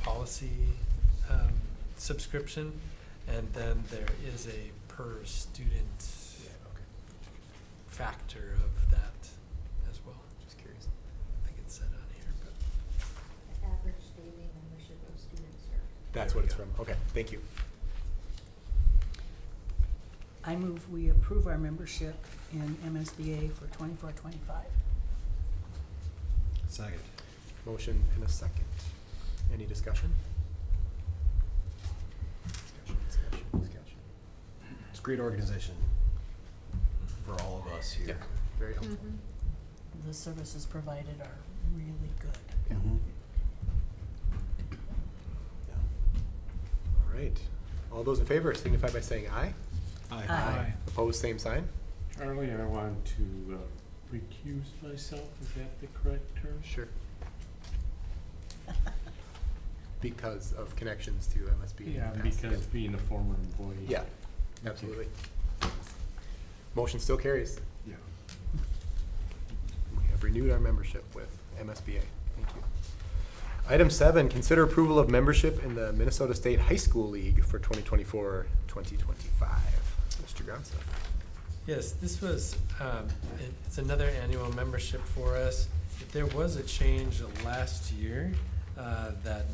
[SPEAKER 5] policy subscription, and then there is a per student factor of that as well.
[SPEAKER 1] Just curious.
[SPEAKER 5] I think it's said on here, but
[SPEAKER 11] Average daily membership of students served.
[SPEAKER 1] That's what it's from. Okay, thank you.
[SPEAKER 2] I move we approve our membership in MSBA for 24-25.
[SPEAKER 7] Second.
[SPEAKER 1] Motion and a second. Any discussion? Discussion.
[SPEAKER 7] It's a great organization for all of us here.
[SPEAKER 1] Yeah, very helpful.
[SPEAKER 2] The services provided are really good.
[SPEAKER 7] Mhm.
[SPEAKER 1] All right. All those in favor signify by saying aye.
[SPEAKER 2] Aye.
[SPEAKER 1] Opposed, same sign.
[SPEAKER 12] Charlie, I want to recuse myself. Is that the correct term?
[SPEAKER 1] Sure. Because of connections to MSB.
[SPEAKER 12] Yeah,
[SPEAKER 1] in the past.
[SPEAKER 12] because being a former employee.
[SPEAKER 1] Yeah, absolutely. Motion still carries.
[SPEAKER 12] Yeah.
[SPEAKER 1] We have renewed our membership with MSBA. Thank you. Item 7, consider approval of membership in the Minnesota State High School League for 2024-2025. Mr. Gronson.
[SPEAKER 5] yes, this was, it's another annual membership for us. There was a change last year that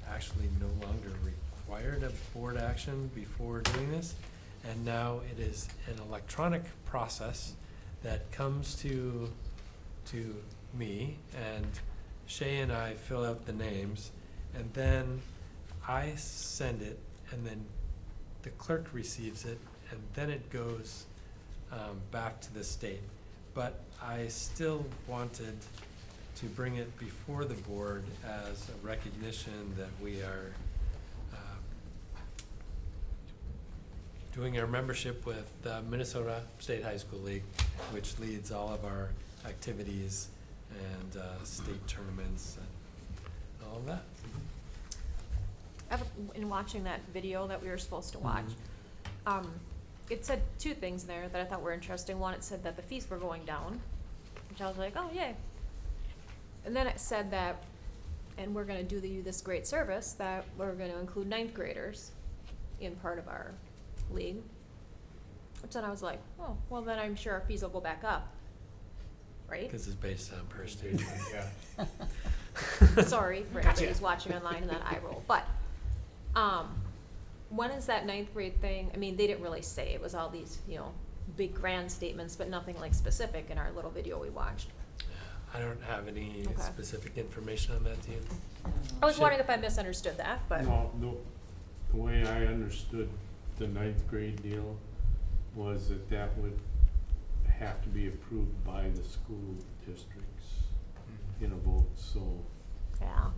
[SPEAKER 5] actually no longer required a board action before doing this. And now it is an electronic process that comes to me, and Shay and I fill out the names, and then I send it, and then the clerk receives it, and then it goes back to the state. But I still wanted to bring it before the board as a recognition that we are doing our membership with the Minnesota State High School League, which leads all of our activities and state tournaments and all of that.
[SPEAKER 3] In watching that video that we were supposed to watch, it said two things there that I thought were interesting. One, it said that the fees were going down, which I was like, oh, yay. And then it said that, and we're gonna do this great service, that we're gonna include ninth graders in part of our league. Which then I was like, oh, well then I'm sure our fees will go back up, right?
[SPEAKER 5] Because it's based on per student.
[SPEAKER 1] Yeah.
[SPEAKER 3] Sorry for everybody who's watching online and that eye roll, but, when is that ninth grade thing? I mean, they didn't really say, it was all these, big grand statements, but nothing like specific in our little video we watched.
[SPEAKER 5] I don't have any
[SPEAKER 3] Okay.
[SPEAKER 5] specific information on that, do you?
[SPEAKER 3] I was
[SPEAKER 5] Sure.
[SPEAKER 3] wondering if I misunderstood that, but.
[SPEAKER 12] Well, the way I understood the ninth grade deal was that would have to be approved by the school districts in a vote, so
[SPEAKER 3] Yeah.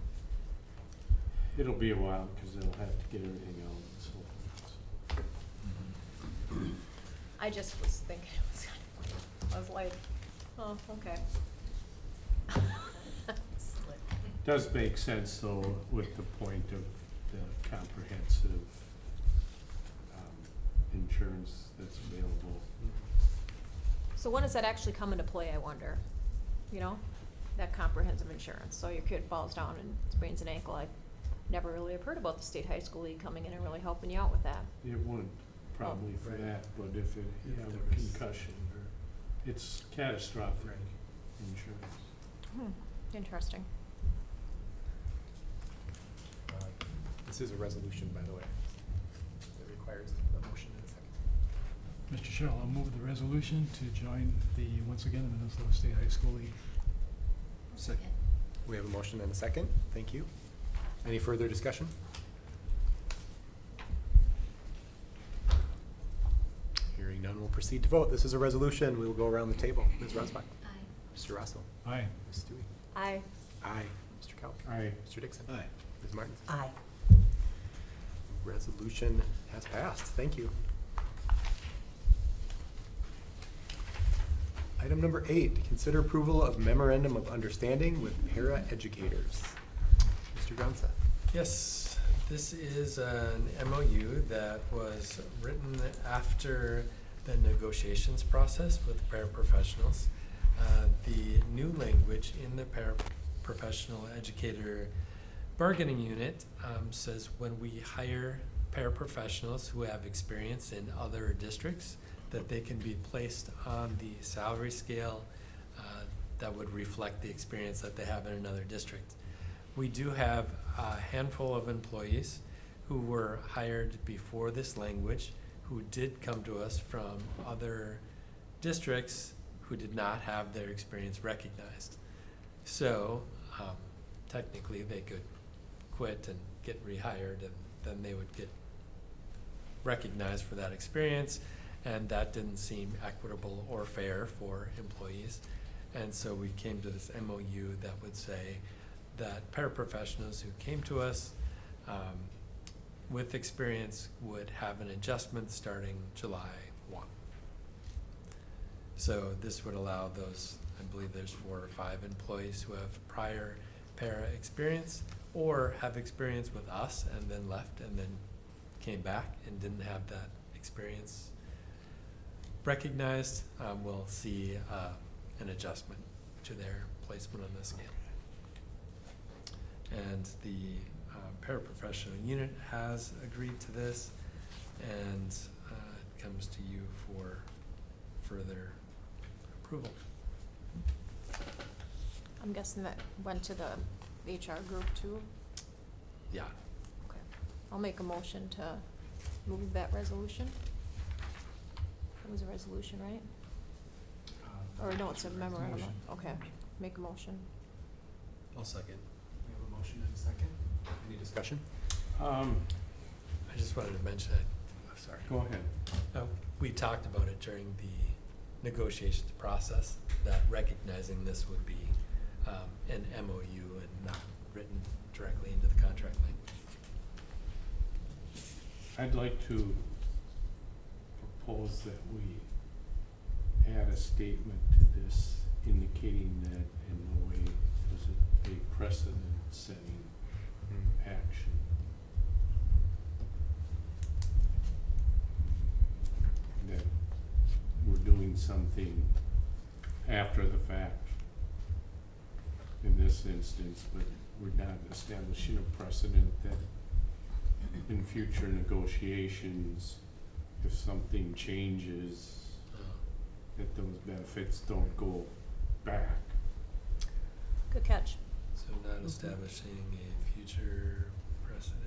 [SPEAKER 12] it'll be a while because they'll have to get everything out and so forth.
[SPEAKER 3] I just was thinking it was kind of funny. I was like, oh, okay.
[SPEAKER 12] Does make sense though with the point of the comprehensive insurance that's available.
[SPEAKER 3] So when does that actually come into play, I wonder? that comprehensive insurance. So your kid falls down and sprains an ankle. I never really have heard about the State High School League coming in and really helping you out with that.
[SPEAKER 12] It wouldn't probably for
[SPEAKER 5] right.
[SPEAKER 12] that, but if you have
[SPEAKER 5] there
[SPEAKER 12] a
[SPEAKER 5] was-
[SPEAKER 12] concussion or, it's catastrophic
[SPEAKER 5] Right.
[SPEAKER 12] insurance.
[SPEAKER 3] Interesting.
[SPEAKER 1] This is a resolution, by the way. It requires a motion in a second.
[SPEAKER 4] Mr. Chair, I'll move the resolution to join once again, the Minnesota State High School League.
[SPEAKER 7] Second.
[SPEAKER 1] We have a motion and a second. Thank you. Any further discussion? Hearing none, we'll proceed to vote. This is a resolution. We will go around the table. Ms. Rosbach.
[SPEAKER 11] Aye.
[SPEAKER 1] Mr. Russell.
[SPEAKER 4] Aye.
[SPEAKER 1] Ms. Stewie.
[SPEAKER 3] Aye.
[SPEAKER 1] Aye. Mr. Kelly.
[SPEAKER 12] Aye.
[SPEAKER 1] Mr. Dixon.
[SPEAKER 7] Aye.
[SPEAKER 1] Ms. Martin.
[SPEAKER 6] Aye.
[SPEAKER 1] Resolution has passed. Thank you. Item number 8, consider approval of memorandum of understanding with para-educators. Mr. Gonsa.
[SPEAKER 5] Yes, this is an MOU that was written after the negotiations process with paraprofessionals. The new language in the paraprofessional educator bargaining unit says when we hire paraprofessionals who have experience in other districts, that they can be placed on the salary scale that would reflect the experience that they have in another district. We do have a handful of employees who were hired before this language, who did come to us from other districts who did not have their experience recognized. So technically they could quit and get rehired, and then they would get recognized for that experience, and that didn't seem equitable or fair for employees. And so we came to this MOU that would say that paraprofessionals who came to us with experience would have an adjustment starting July 1. So this would allow those, I believe there's 4 or 5 employees who have prior para experience or have experience with us and then left and then came back and didn't have that experience recognized, will see an adjustment to their placement on the scale. And the paraprofessional unit has agreed to this, and it comes to you for further approval.
[SPEAKER 3] I'm guessing that went to the HR group too?
[SPEAKER 5] Yeah.
[SPEAKER 3] Okay. I'll make a motion to move that resolution. It was a resolution, right? Or no, it's a memorandum.
[SPEAKER 4] Motion.
[SPEAKER 3] Okay, make a motion.
[SPEAKER 7] I'll second.
[SPEAKER 1] We have a motion and a second. Any discussion?
[SPEAKER 5] I just wanted to mention, sorry.
[SPEAKER 12] Go ahead.
[SPEAKER 5] We talked about it during the negotiations process, that recognizing this would be an MOU and not written directly into the contract language.
[SPEAKER 12] I'd like to propose that we add a statement to this indicating that in no way is it a precedent-setting action. That we're doing something after the fact in this instance, but we're not establishing a precedent that in future negotiations, if something changes, that those benefits don't go back.
[SPEAKER 3] Good catch.
[SPEAKER 5] So not establishing a future precedent,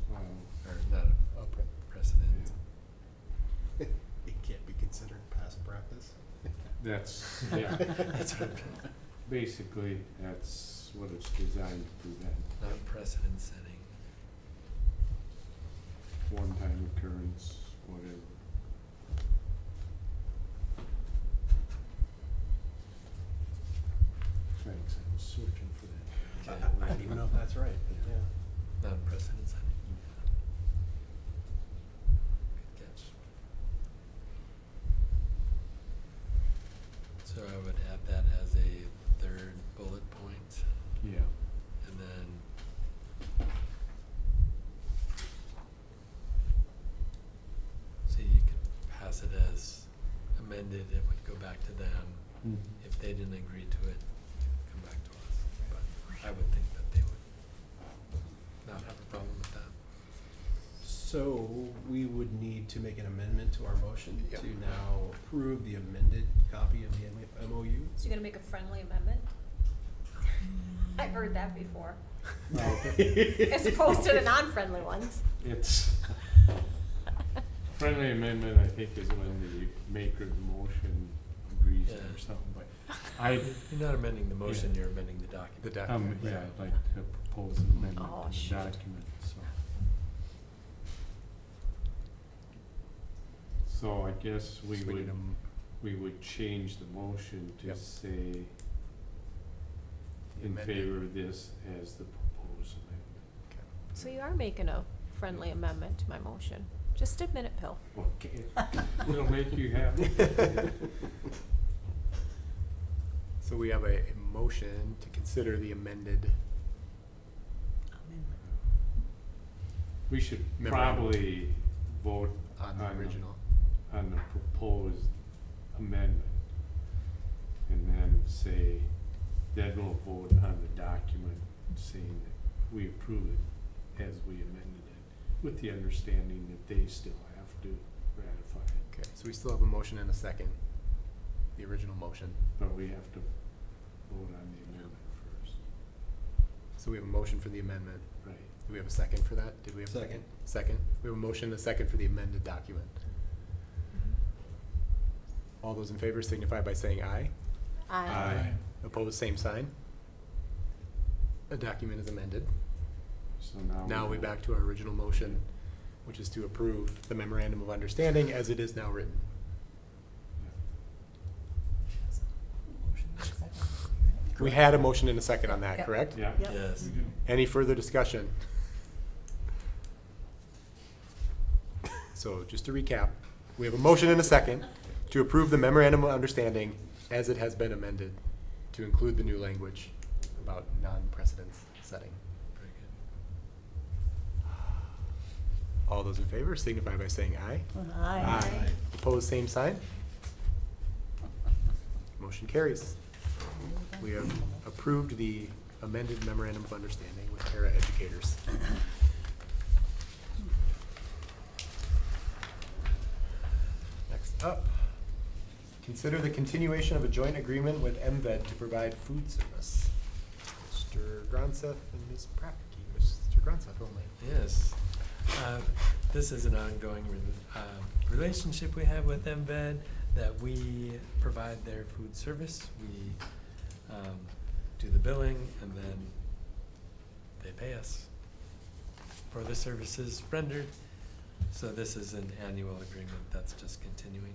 [SPEAKER 12] Well,
[SPEAKER 5] or not a precedent.
[SPEAKER 7] It can't be considered past practice.
[SPEAKER 12] that's, yeah,
[SPEAKER 5] That's what I'm,
[SPEAKER 12] basically, that's what it's designed to prevent.
[SPEAKER 5] not precedent setting.
[SPEAKER 12] One-time occurrence, whatever. Thanks, I was searching for that.
[SPEAKER 7] I don't even know if that's right, but yeah.
[SPEAKER 5] Not precedent setting. Good catch. So I would add that as a 3rd bullet point,
[SPEAKER 12] Yeah.
[SPEAKER 5] and then so you could pass it as amended, it would go back to them.
[SPEAKER 12] Mhm.
[SPEAKER 5] If they didn't agree to it, come back to I would think that they would not have a problem with that.
[SPEAKER 7] So we would need to make an amendment to our motion
[SPEAKER 1] Yep.
[SPEAKER 7] to now approve the amended copy of the MOU.
[SPEAKER 3] So you're gonna make a friendly amendment? I've heard that before,
[SPEAKER 12] Well,
[SPEAKER 3] as opposed to the non-friendly ones.
[SPEAKER 12] it's, friendly amendment, I think, is when the maker of the motion agrees
[SPEAKER 5] Yeah.
[SPEAKER 12] or something, but I,
[SPEAKER 5] You're not amending the motion, you're amending the document.
[SPEAKER 1] The document.
[SPEAKER 12] yeah,
[SPEAKER 1] right.
[SPEAKER 12] I'd like to propose an amendment
[SPEAKER 3] Oh,
[SPEAKER 12] to the
[SPEAKER 3] shoot.
[SPEAKER 12] document, so. So I guess we
[SPEAKER 1] So we
[SPEAKER 12] would,
[SPEAKER 1] need
[SPEAKER 12] we would change the motion to
[SPEAKER 1] Yep.
[SPEAKER 12] say in
[SPEAKER 1] Amended.
[SPEAKER 12] favor of this as the proposed amendment.
[SPEAKER 3] So you are making a friendly amendment to my motion. Just admit it, Bill.
[SPEAKER 12] Okay, it'll make you happy.
[SPEAKER 1] So we have a motion to consider the amended.
[SPEAKER 12] We should
[SPEAKER 1] Memorandum.
[SPEAKER 12] probably vote
[SPEAKER 1] On the original.
[SPEAKER 12] on the proposed amendment. And then say, then we'll vote on the document saying that we approve it as we amended it, with the understanding that they still have to ratify it.
[SPEAKER 1] Okay, so we still have a motion and a second, the original motion.
[SPEAKER 12] But we have to vote on the amendment first,
[SPEAKER 1] So we have a motion for the amendment.
[SPEAKER 12] right?
[SPEAKER 1] Do we have a second for that? Did we have a second?
[SPEAKER 7] Second.
[SPEAKER 1] Second. We have a motion and a second for the amended document. All those in favor signify by saying aye. Opposed, same sign. The document is amended.
[SPEAKER 12] So now.
[SPEAKER 1] Now we
[SPEAKER 12] vote.
[SPEAKER 1] back to our original motion, which is to approve the memorandum of understanding as it is now written. We had a motion and a second on that,
[SPEAKER 2] Yep.
[SPEAKER 1] correct?
[SPEAKER 12] Yeah.
[SPEAKER 5] Yes.
[SPEAKER 1] Any further discussion? So just to recap, we have a motion and a second to approve the memorandum of understanding as it has been amended to include the new language about non-precedence setting.
[SPEAKER 5] Very good.
[SPEAKER 1] All those in favor signify by saying aye.
[SPEAKER 2] Aye.
[SPEAKER 1] Opposed, same sign. Motion carries. We have approved the amended memorandum of understanding with para educators. Next up, consider the continuation of a joint agreement with MVED to provide food service. Mr. Gronseth and Ms. Prafke. Mr. Gronseth only.
[SPEAKER 5] Yes. This is an ongoing relationship we have with MVED, that we provide their food service. We do the billing, and then they pay us for the services rendered. So this is an annual agreement that's just continuing.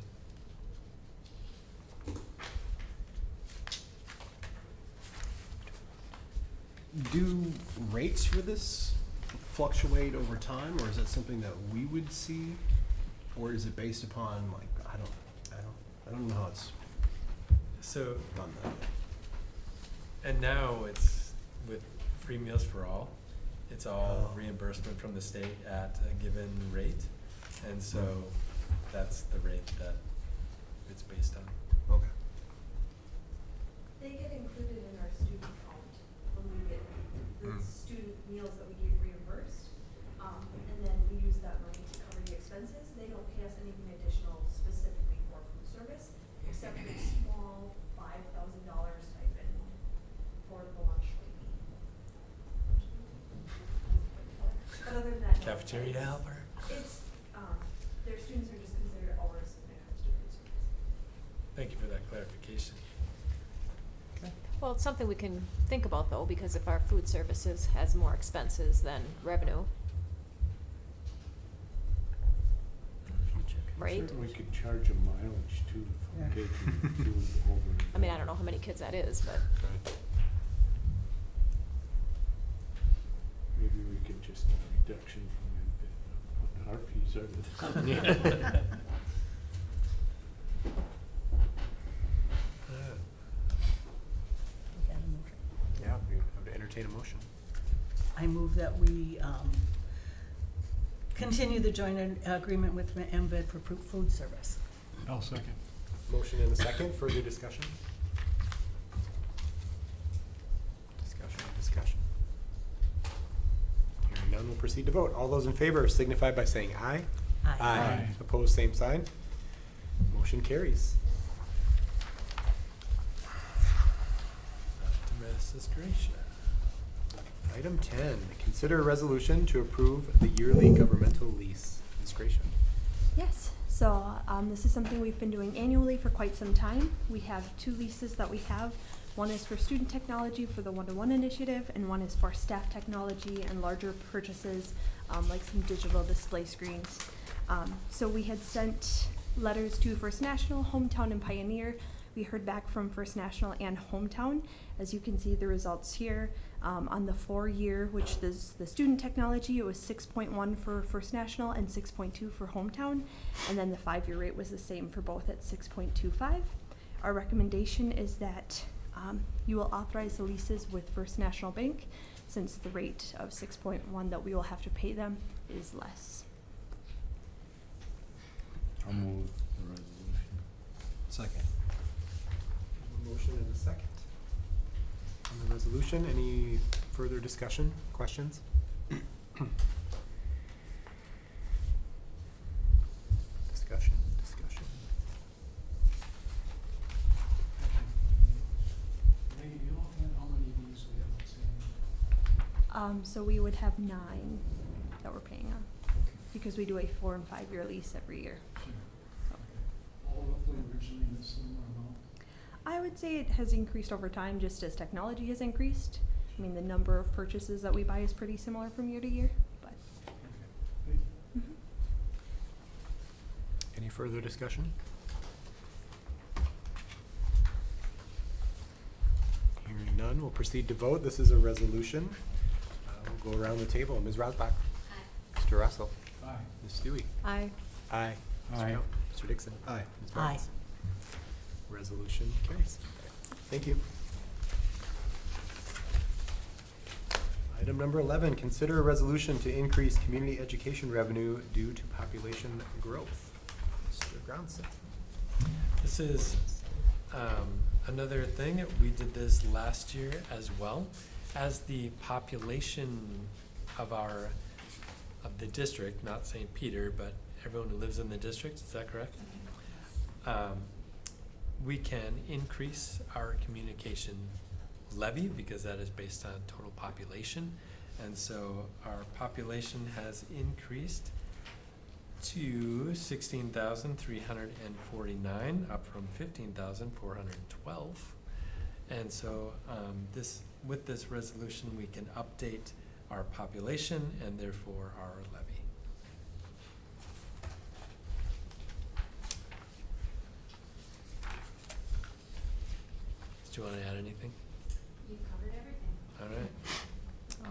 [SPEAKER 7] Do rates for this fluctuate over time, or is it something that we would see? Or is it based upon, like, I don't know how it's
[SPEAKER 5] So,
[SPEAKER 7] done that.
[SPEAKER 5] and now it's with free meals for all. It's all
[SPEAKER 7] Oh.
[SPEAKER 5] reimbursement from the state at a given rate. And so that's the rate that it's based on.
[SPEAKER 7] Okay.
[SPEAKER 13] They get included in our student count when we get the
[SPEAKER 1] Mm.
[SPEAKER 13] student meals that we get reimbursed. And then we use that money to cover the expenses. They don't pay us anything additional specifically for food service, except for a small $5,000 stipend for the lunch lady. But other than that, no,
[SPEAKER 5] Cafeteria
[SPEAKER 13] it's-
[SPEAKER 5] helper.
[SPEAKER 13] It's, their students are just considered ours when it comes to food service.
[SPEAKER 5] Thank you for that clarification.
[SPEAKER 3] Well, it's something we can think about though, because if our food services has more expenses than revenue, right?
[SPEAKER 12] We could charge them mileage too, if we're taking food over. and
[SPEAKER 3] I mean, I don't know how many kids that is, but
[SPEAKER 12] Maybe we could just get a reduction from our fees are the.
[SPEAKER 1] Yeah, we would entertain a motion.
[SPEAKER 2] I move that we continue the joint agreement with MVED for food service.
[SPEAKER 12] I'll second.
[SPEAKER 1] Motion and a second, further discussion? Discussion. none, we'll proceed to vote. All those in favor signify by saying aye.
[SPEAKER 12] Aye.
[SPEAKER 1] Opposed, same sign. Motion carries.
[SPEAKER 5] Registration.
[SPEAKER 1] Item 10, consider a resolution to approve the yearly governmental lease. Ms. Gracia.
[SPEAKER 8] Yes, so this is something we've been doing annually for quite some time. We have 2 leases that we have. One is for student technology for the one-to-one initiative, and one is for staff technology and larger purchases, like some digital display screens. So we had sent letters to First National, Hometown, and Pioneer. We heard back from First National and Hometown. As you can see the results here, on the 4-year, which is the student technology, it was 6.1 for First National and 6.2 for Hometown. And then the 5-year rate was the same for both at 6.25. Our recommendation is that you will authorize the leases with First National Bank, since the rate of 6.1 that we will have to pay them is less.
[SPEAKER 12] I'll move the resolution.
[SPEAKER 7] Second.
[SPEAKER 1] A motion and a second. On the resolution, any further discussion, questions? Discussion.
[SPEAKER 4] Maggie, do you know offhand how many of these we have outstanding?
[SPEAKER 8] So we would have 9 that we're paying on, because we do a 4- and 5-year lease every year.
[SPEAKER 4] Sure.
[SPEAKER 8] So
[SPEAKER 4] All roughly originally in a similar amount?
[SPEAKER 8] I would say it has increased over time, just as technology has increased. I mean, the number of purchases that we buy is pretty similar from year to year, but.
[SPEAKER 4] Okay, thank you.
[SPEAKER 8] Mhm.
[SPEAKER 1] Any further discussion? Hearing none, we'll proceed to vote. This is a resolution. We'll go around the table. Ms. Rosbach.
[SPEAKER 11] Aye.
[SPEAKER 1] Mr. Russell.
[SPEAKER 4] Aye.
[SPEAKER 1] Ms. Stewie.
[SPEAKER 3] Aye.
[SPEAKER 1] Aye. Mr.
[SPEAKER 12] Aye.
[SPEAKER 1] Coe. Mr. Dixon.
[SPEAKER 7] Aye.
[SPEAKER 1] Ms. Barnes. Resolution carries. Thank you. Item number 11, consider a resolution to increase community education revenue due to population growth. Mr. Groundsel.
[SPEAKER 5] This is another thing. We did this last year as well. As the population of the district, not St. Peter, but everyone who lives in the district, is that correct? We can increase our communication levy because that is based on total population. And so our population has increased to 16,349, up from 15,412. And so with this resolution, we can update our population and therefore our levy. Do you want to add anything?
[SPEAKER 10] You covered everything.
[SPEAKER 5] All right.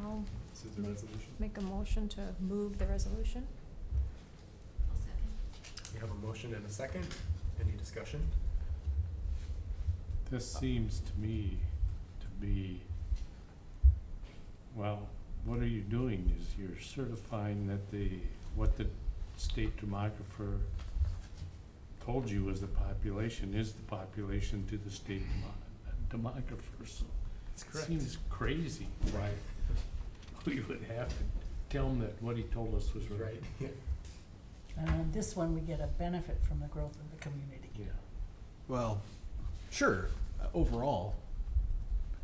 [SPEAKER 3] I'll
[SPEAKER 1] This is the resolution.
[SPEAKER 3] make a motion to move the resolution.
[SPEAKER 10] I'll second.
[SPEAKER 1] We have a motion and a second. Any discussion?
[SPEAKER 12] This seems to me to be, well, what are you doing is you're certifying that what the state demographer told you was the population is the population to the state demographer, so.
[SPEAKER 5] That's correct.
[SPEAKER 12] Seems crazy why we would have to tell him that what he told us was right.
[SPEAKER 1] Yeah.
[SPEAKER 2] And on this one, we get a benefit from the growth of the community.
[SPEAKER 12] Yeah.
[SPEAKER 7] Well, sure, overall,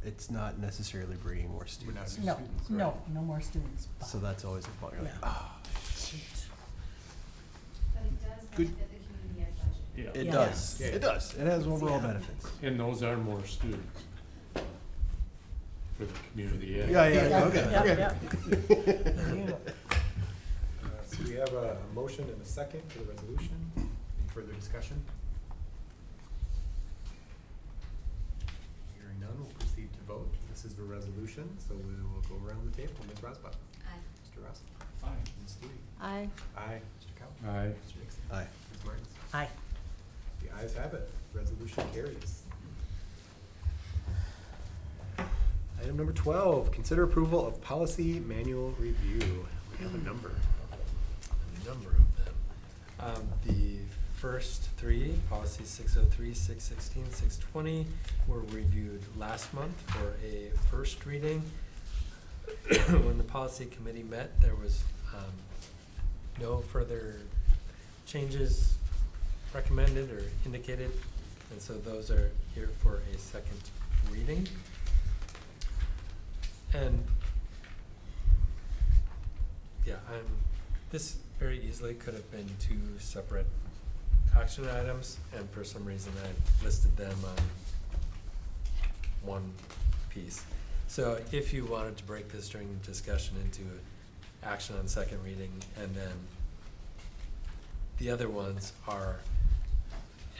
[SPEAKER 7] it's not necessarily bringing more students.
[SPEAKER 2] No,
[SPEAKER 1] Students,
[SPEAKER 2] no,
[SPEAKER 1] right.
[SPEAKER 2] no more students.
[SPEAKER 7] So that's always a bug. You're like,
[SPEAKER 2] Yeah.
[SPEAKER 7] ah,
[SPEAKER 2] Shoot.
[SPEAKER 10] But it does
[SPEAKER 7] Good.
[SPEAKER 10] benefit the community ed budget.
[SPEAKER 12] Yeah.
[SPEAKER 7] it
[SPEAKER 2] Yeah.
[SPEAKER 7] does.
[SPEAKER 1] Yeah.
[SPEAKER 7] It does. It has overall
[SPEAKER 2] Yeah.
[SPEAKER 7] benefits.
[SPEAKER 12] And those are more students for the community ed.
[SPEAKER 7] Yeah,
[SPEAKER 2] Yeah, yeah.
[SPEAKER 1] So we have a motion and a second for the resolution. Any further discussion? Hearing none, we'll proceed to vote. This is the resolution, so we will go around the table. Ms. Rosbach.
[SPEAKER 10] Aye.
[SPEAKER 1] Mr. Russell.
[SPEAKER 4] Aye.
[SPEAKER 1] Ms. Stewie.
[SPEAKER 3] Aye.
[SPEAKER 1] Aye. Mr. Cow.
[SPEAKER 12] Aye.
[SPEAKER 1] Mr. Dixon.
[SPEAKER 7] Aye.
[SPEAKER 1] Ms. Martins.
[SPEAKER 2] Aye.
[SPEAKER 1] The ayes have it. Resolution carries. Item number 12, consider approval of policy manual review. We have a number.
[SPEAKER 5] A number of them. The first three, policies 603, 616, 620, were reviewed last month for a first reading. when the policy committee met, there was no further changes recommended or indicated, and so those are here for a second reading. And yeah, this very easily could have been two separate action items, and for some reason I listed them on one piece. So if you wanted to break this during discussion into action on second reading, and then the other ones are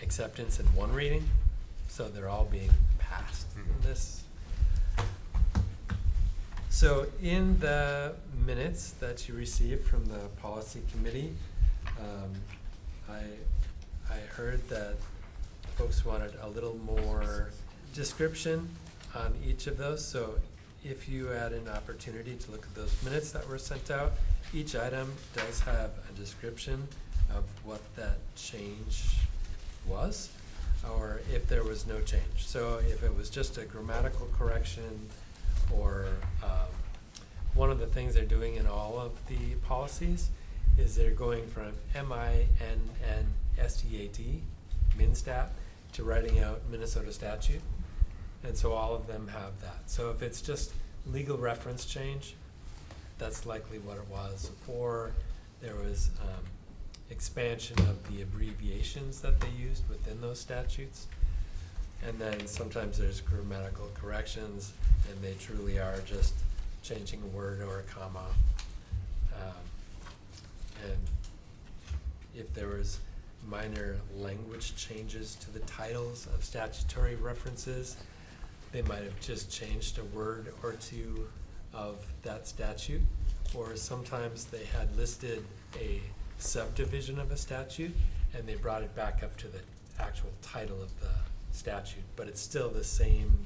[SPEAKER 5] acceptance in one reading, so they're all being passed in this. So in the minutes that you received from the policy committee, I heard that folks wanted a little more description on each of those. So if you had an opportunity to look at those minutes that were sent out, each item does have a description of what that change was, or if there was no change. So if it was just a grammatical correction, or one of the things they're doing in all of the policies is they're going from MINNSTAT, MinStat, to writing out Minnesota statute. And so all of them have that. So if it's just legal reference change, that's likely what it was. Or there was expansion of the abbreviations that they used within those statutes. And then sometimes there's grammatical corrections, and they truly are just changing a word or a comma. And if there was minor language changes to the titles of statutory references, they might have just changed a word or two of that statute. Or sometimes they had listed a subdivision of a statute, and they brought it back up to the actual title of the statute, but it's still the same,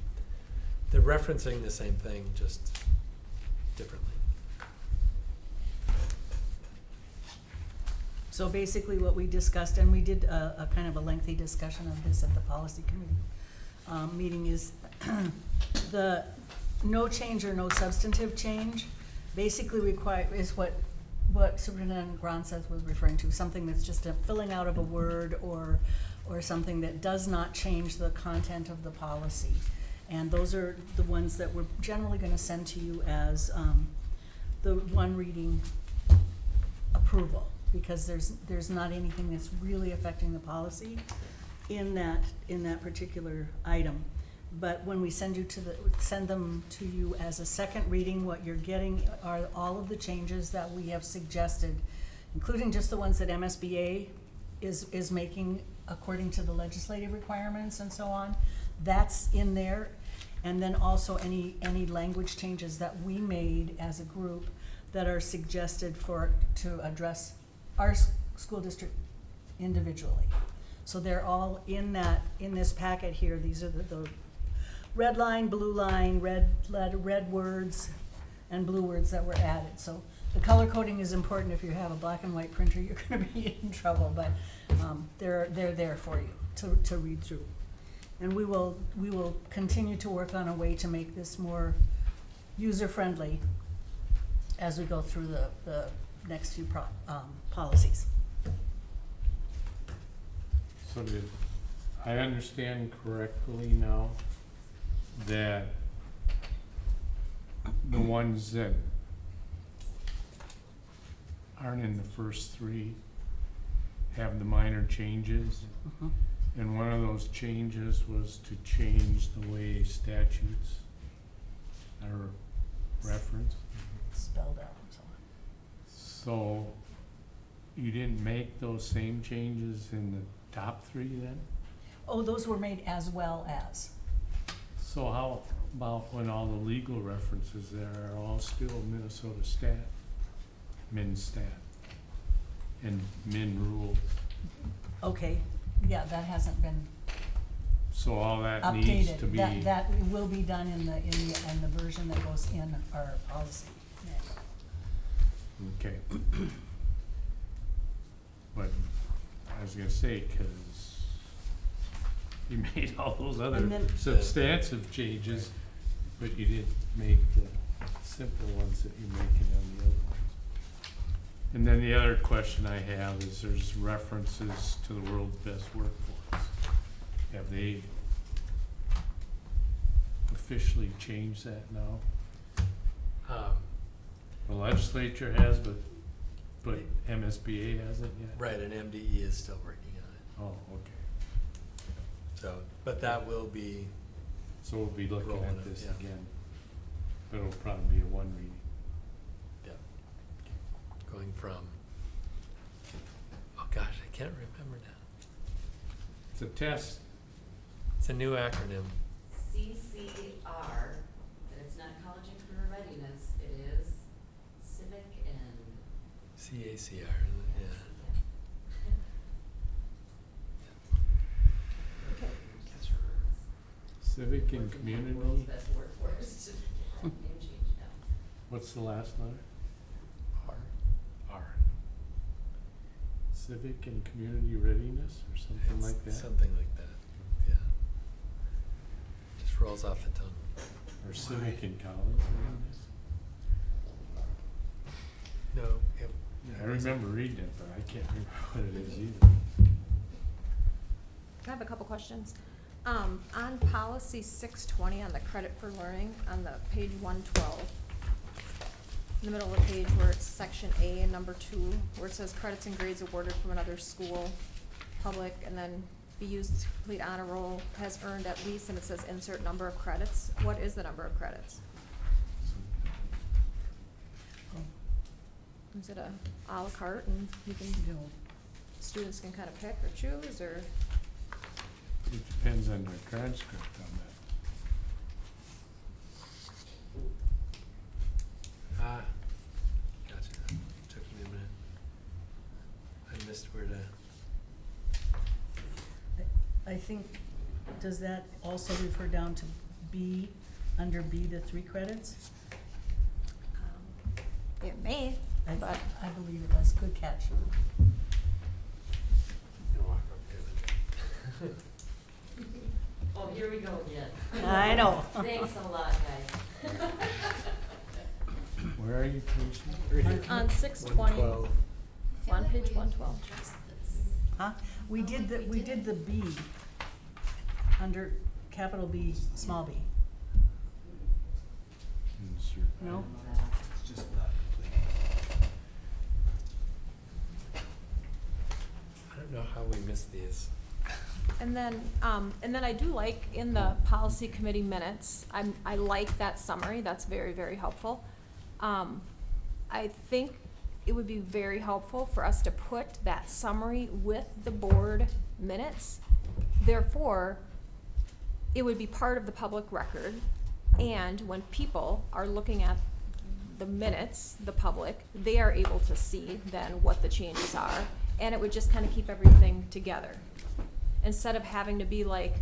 [SPEAKER 5] they're referencing the same thing, just differently.
[SPEAKER 2] So basically what we discussed, and we did a kind of a lengthy discussion of this at the policy committee meeting, is the no change or no substantive change basically is what Superintendent Gronseth was referring to, something that's just a filling out of a word or something that does not change the content of the policy. And those are the ones that we're generally going to send to you as the one reading approval, because there's not anything that's really affecting the policy in that particular item. But when we send them to you as a second reading, what you're getting are all of the changes that we have suggested, including just the ones that MSBA is making according to the legislative requirements and so on. That's in there. And then also any language changes that we made as a group that are suggested to address our school district individually. So they're all in this packet here. These are the red line, blue line, red words, and blue words that were added. So the color coding is important. If you have a black and white printer, you're going to be in trouble, but they're there for you to read through. And we will continue to work on a way to make this more user-friendly as we go through the next few policies.
[SPEAKER 12] So did I understand correctly now that the ones that aren't in the first three have the minor changes?
[SPEAKER 2] Mm-hmm.
[SPEAKER 12] And one of those changes was to change the way statutes are referenced?
[SPEAKER 2] Spelled out and so on.
[SPEAKER 12] So you didn't make those same changes in the top three then?
[SPEAKER 2] Oh, those were made as well as.
[SPEAKER 12] So how about when all the legal references there are all still Minnesota stat, min stat, and min rules?
[SPEAKER 2] Okay, yeah, that hasn't been
[SPEAKER 12] So all that needs to
[SPEAKER 2] updated.
[SPEAKER 12] be.
[SPEAKER 2] That will be done in the version that goes in our policy. Yeah.
[SPEAKER 12] Okay. But I was gonna say, 'cause you made all those other
[SPEAKER 2] And then-
[SPEAKER 12] substantive changes, but you didn't make the simple ones that you're making on the other ones. And then the other question I have is there's references to the world's best workforce. Have they officially changed that now? The legislature has, but MSBA hasn't yet?
[SPEAKER 5] Right, and MDE is still working on it.
[SPEAKER 12] Oh, okay.
[SPEAKER 5] So, but that will be,
[SPEAKER 12] So we'll be looking
[SPEAKER 5] Rolling
[SPEAKER 12] at
[SPEAKER 5] it,
[SPEAKER 12] this
[SPEAKER 5] yeah.
[SPEAKER 12] again. But it'll probably be a one reading.
[SPEAKER 5] yeah, going from, oh gosh, I can't remember now.
[SPEAKER 12] It's a test.
[SPEAKER 5] It's a new acronym.
[SPEAKER 6] CCR, but it's not college and career readiness, it is civic and.
[SPEAKER 5] CACR, yeah.
[SPEAKER 3] Okay.
[SPEAKER 12] Civic and
[SPEAKER 6] Working on the
[SPEAKER 12] community.
[SPEAKER 6] world's best workforce. Name change now.
[SPEAKER 12] What's the last letter?
[SPEAKER 5] R.
[SPEAKER 12] Civic and community readiness or something like that?
[SPEAKER 5] Something like that, yeah. Just rolls off the tongue.
[SPEAKER 12] Or civic and college readiness?
[SPEAKER 5] No, yep.
[SPEAKER 12] I remember reading it, but I can't remember what it is either.
[SPEAKER 3] I have a couple questions. On policy 620 on the credit for learning, on the page 112, in the middle of the page where it's section A and number 2, where it says credits and grades awarded from another school, public, and then be used to complete honor roll, has earned at least, and it says insert number of credits. What is the number of credits? Is it a la carte and you can, students can kind of pick or choose, or?
[SPEAKER 12] It depends on their transcript on that.
[SPEAKER 5] Ah, gotcha. Took me a minute. I missed where to.
[SPEAKER 2] I think, does that also refer down to B, under B, the 3 credits?
[SPEAKER 3] It may, but.
[SPEAKER 2] I believe it does. Good catch.
[SPEAKER 6] Oh, here we go again.
[SPEAKER 2] I know.
[SPEAKER 6] Thanks a lot, guys.
[SPEAKER 12] Where are you, Tracy?
[SPEAKER 1] Right here.
[SPEAKER 3] On 620,
[SPEAKER 1] 112.
[SPEAKER 3] on page 112.
[SPEAKER 2] Huh? We did the B, under capital B, small b.
[SPEAKER 12] Insert.
[SPEAKER 2] No?
[SPEAKER 7] It's just not complete.
[SPEAKER 5] I don't know how we missed these.
[SPEAKER 3] And then I do like in the policy committee minutes, I like that summary, that's very, very helpful. I think it would be very helpful for us to put that summary with the board minutes. Therefore, it would be part of the public record, and when people are looking at the minutes, the public, they are able to see then what the changes are, and it would just kind of keep everything together. Instead of having to be like,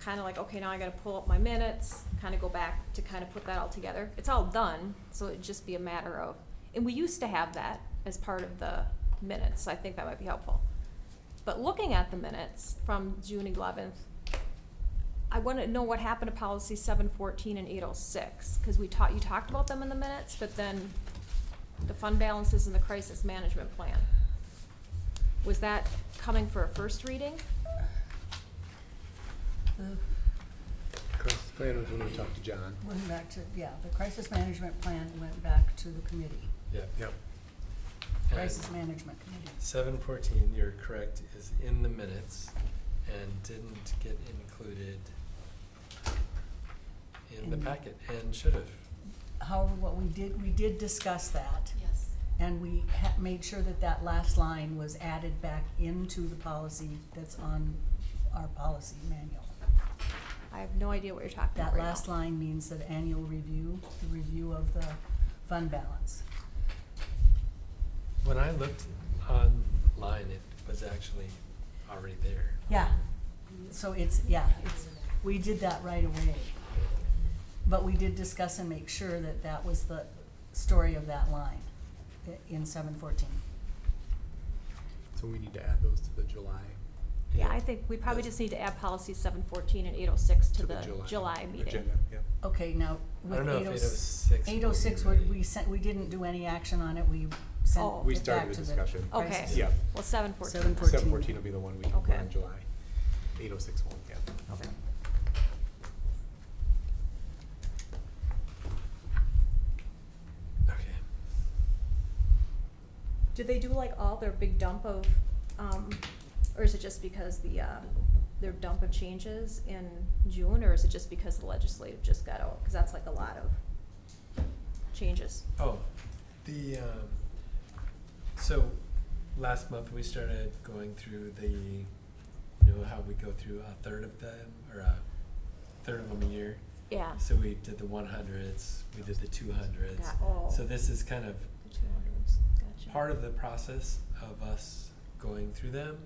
[SPEAKER 3] kind of like, okay, now I gotta pull up my minutes, kind of go back to kind of put that all together. It's all done, so it'd just be a matter of, and we used to have that as part of the minutes, so I think that might be helpful. But looking at the minutes from June 11th, I want to know what happened to policy 714 and 806, because you talked about them in the minutes, but then the fund balances and the crisis management plan. Was that coming for a first reading?
[SPEAKER 2] The
[SPEAKER 1] Crisis plan was when we talked to John.
[SPEAKER 2] Went back to, the crisis management plan went back to the committee,
[SPEAKER 5] Yep.
[SPEAKER 1] Yep.
[SPEAKER 2] crisis management committee.
[SPEAKER 5] 714, you're correct, is in the minutes and didn't get included in the packet and should have.
[SPEAKER 2] However, what we did discuss that.
[SPEAKER 6] Yes.
[SPEAKER 2] And we made sure that that last line was added back into the policy that's on our policy manual.
[SPEAKER 3] I have no idea what you're talking about
[SPEAKER 2] That
[SPEAKER 3] right
[SPEAKER 2] last
[SPEAKER 3] now.
[SPEAKER 2] line means that annual review, the review of the fund balance.
[SPEAKER 5] When I looked online, it was actually already there.
[SPEAKER 2] Yeah, so it's, we did that right away. But we did discuss and make sure that that was the story of that line in 714.
[SPEAKER 1] So we need to add those to the July.
[SPEAKER 3] Yeah, I think we probably just need to add policy 714 and 806 to the July meeting.
[SPEAKER 1] Agenda, yeah.
[SPEAKER 2] Okay, now,
[SPEAKER 5] I don't know if
[SPEAKER 2] with
[SPEAKER 5] 806.
[SPEAKER 2] 806, we didn't do any action on it, we sent
[SPEAKER 3] Oh.
[SPEAKER 1] We
[SPEAKER 2] it back
[SPEAKER 1] started
[SPEAKER 2] to
[SPEAKER 1] the
[SPEAKER 2] the.
[SPEAKER 1] discussion.
[SPEAKER 3] Okay.
[SPEAKER 2] crisis.
[SPEAKER 1] Yeah.
[SPEAKER 3] Well, 7:14.
[SPEAKER 2] 7:14.
[SPEAKER 1] 714 will be the one we
[SPEAKER 3] Okay.
[SPEAKER 1] were in July. 806 won't, yeah.
[SPEAKER 3] Okay.
[SPEAKER 5] Okay.
[SPEAKER 3] Do they do like all their big dump of, or is it just because their dump of changes in June, or is it just because the legislative just got out? Cause that's like a lot of changes.
[SPEAKER 5] Oh, so last month we started going through how we go through a third of them, or a third of them a year.
[SPEAKER 3] Yeah.
[SPEAKER 5] So we did the 100s, we did the 200s. So this is kind of
[SPEAKER 3] The 200s, gotcha.
[SPEAKER 5] part of the process of us going through them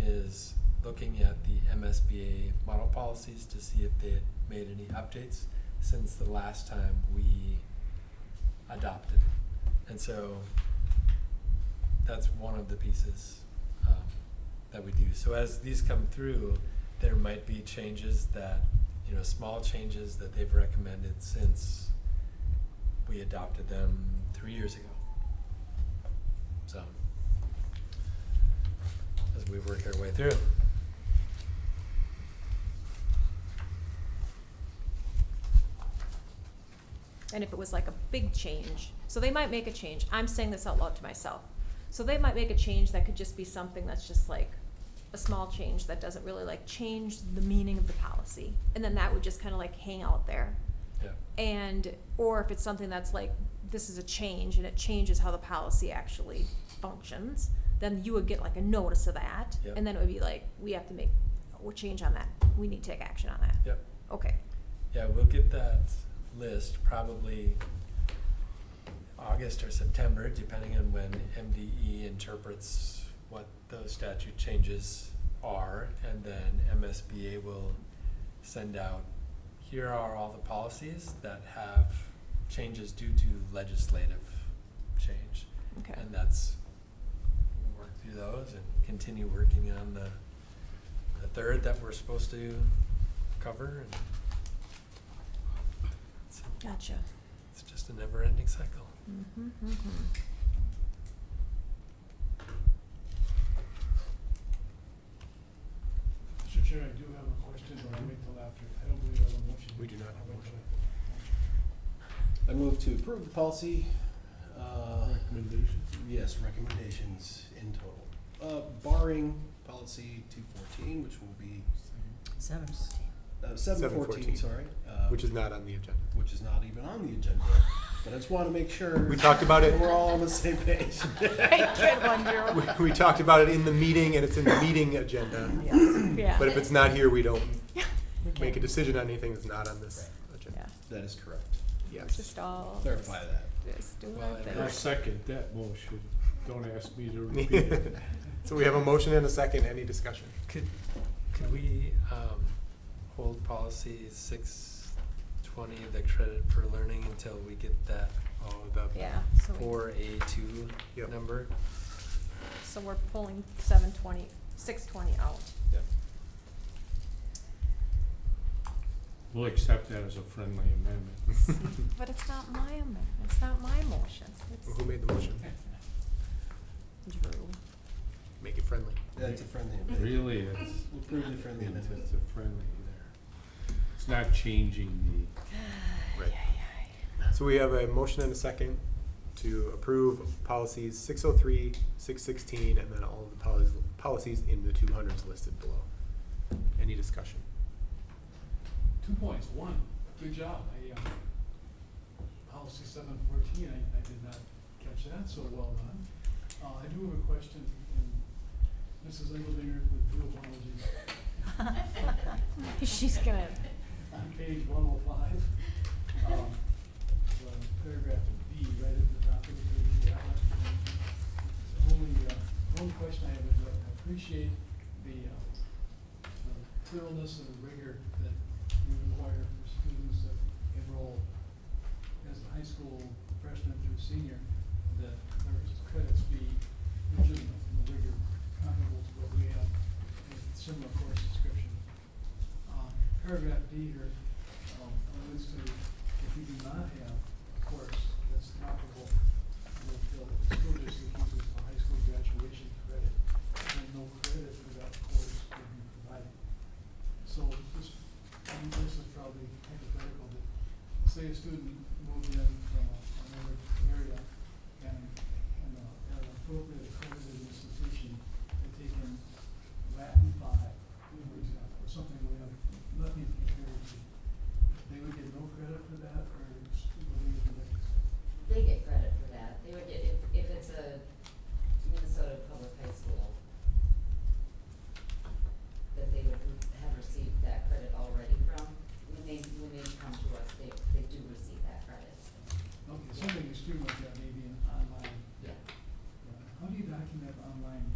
[SPEAKER 5] is looking at the MSBA model policies to see if they had made any updates since the last time we adopted it. And so that's one of the pieces that we do. So as these come through, there might be changes that, small changes that they've recommended since we adopted them 3 years ago. So, as we work our way through.
[SPEAKER 3] And if it was like a big change, so they might make a change, I'm saying this out loud to myself. So they might make a change that could just be something that's just like a small change that doesn't really like change the meaning of the policy. And then that would just kind of like hang out there.
[SPEAKER 5] Yeah.
[SPEAKER 3] And, or if it's something that's like, this is a change and it changes how the policy actually functions, then you would get like a notice of that.
[SPEAKER 5] Yep.
[SPEAKER 3] And then it would be like, we have to make a change on that. We need to take action on that.
[SPEAKER 5] Yep.
[SPEAKER 3] Okay.
[SPEAKER 5] Yeah, we'll get that list probably August or September, depending on when MDE interprets what those statute changes are, and then MSBA will send out, here are all the policies that have changes due to legislative change.
[SPEAKER 3] Okay.
[SPEAKER 5] And we'll work through those and continue working on the third that we're supposed to cover. And
[SPEAKER 3] Gotcha.
[SPEAKER 5] it's just a never-ending cycle.
[SPEAKER 3] Mm-hmm, mm-hmm.
[SPEAKER 4] Mr. Chair, I do have a question, but I'll wait till after. I don't believe I have a motion.
[SPEAKER 1] We do not have a motion.
[SPEAKER 7] I move to approve the policy.
[SPEAKER 12] Recommendation?
[SPEAKER 7] Yes, recommendations in total. Barring policy 214, which will be 714, sorry.
[SPEAKER 1] Which is not on the agenda.
[SPEAKER 7] Which is not even on the agenda. But I just want to make sure
[SPEAKER 1] We talked about it.
[SPEAKER 7] we're all on the same page.
[SPEAKER 3] Good one, Drew.
[SPEAKER 1] We talked about it in the meeting, and it's in the meeting agenda.
[SPEAKER 3] Yeah.
[SPEAKER 1] But if it's not here, we don't make a decision on anything that's not on this agenda.
[SPEAKER 3] Yeah.
[SPEAKER 7] That is correct.
[SPEAKER 1] Yes.
[SPEAKER 3] Just all.
[SPEAKER 7] Clarify that.
[SPEAKER 3] Just doing
[SPEAKER 5] Well,
[SPEAKER 3] our thing.
[SPEAKER 12] I'll second that motion. Don't ask me to repeat it.
[SPEAKER 1] So we have a motion and a second. Any discussion?
[SPEAKER 5] Could we hold policy 620, the credit for learning, until we get that
[SPEAKER 1] Oh, the
[SPEAKER 3] Yeah, so we,
[SPEAKER 1] 4A2
[SPEAKER 5] Yep.
[SPEAKER 1] number.
[SPEAKER 3] so we're pulling 620 out.
[SPEAKER 1] Yep.
[SPEAKER 12] We'll accept that as a friendly amendment.
[SPEAKER 3] But it's not my amendment, it's not my motion,
[SPEAKER 1] Who made the motion?
[SPEAKER 3] it's Drew.
[SPEAKER 1] Make it friendly.
[SPEAKER 7] That's a friendly amendment.
[SPEAKER 12] Really, it's,
[SPEAKER 7] We'll approve the friendly amendment.
[SPEAKER 12] it's a friendly there. It's not changing
[SPEAKER 1] Right. So we have a motion and a second to approve policies 603, 616, and then all of the policies in the 200s listed below. Any discussion?
[SPEAKER 4] 2 points. One, good job. Policy 714, I did not catch that, so well done. I do have a question, and Mrs. Engeldinger, with due apologies.
[SPEAKER 3] She's gonna,
[SPEAKER 4] On page 105, paragraph B, right at the top of the page. The only question I have is that I appreciate the thoroughness and the rigor that you require for students that enroll as a high school freshman through senior, that their credits be legitimate and the rigor comparable to what we have in similar course description. Paragraph D here alludes to if we do not have a course that's comparable with the school district uses for high school graduation credit, then no credit for that course will be provided. So this, this is probably hypothetical, but say a student moved in from another area and at an appropriate accredited institution had taken Latin 5, for example, or something we have nothing compared to. They would get no credit for that, or would they get the
[SPEAKER 6] They get credit for that. They would get, if it's a Minnesota public high school, that they would have received that credit already from, when they come to us, they do receive that credit.
[SPEAKER 4] Okay, something extreme like that, maybe an online.
[SPEAKER 6] Yeah.
[SPEAKER 4] How do you document online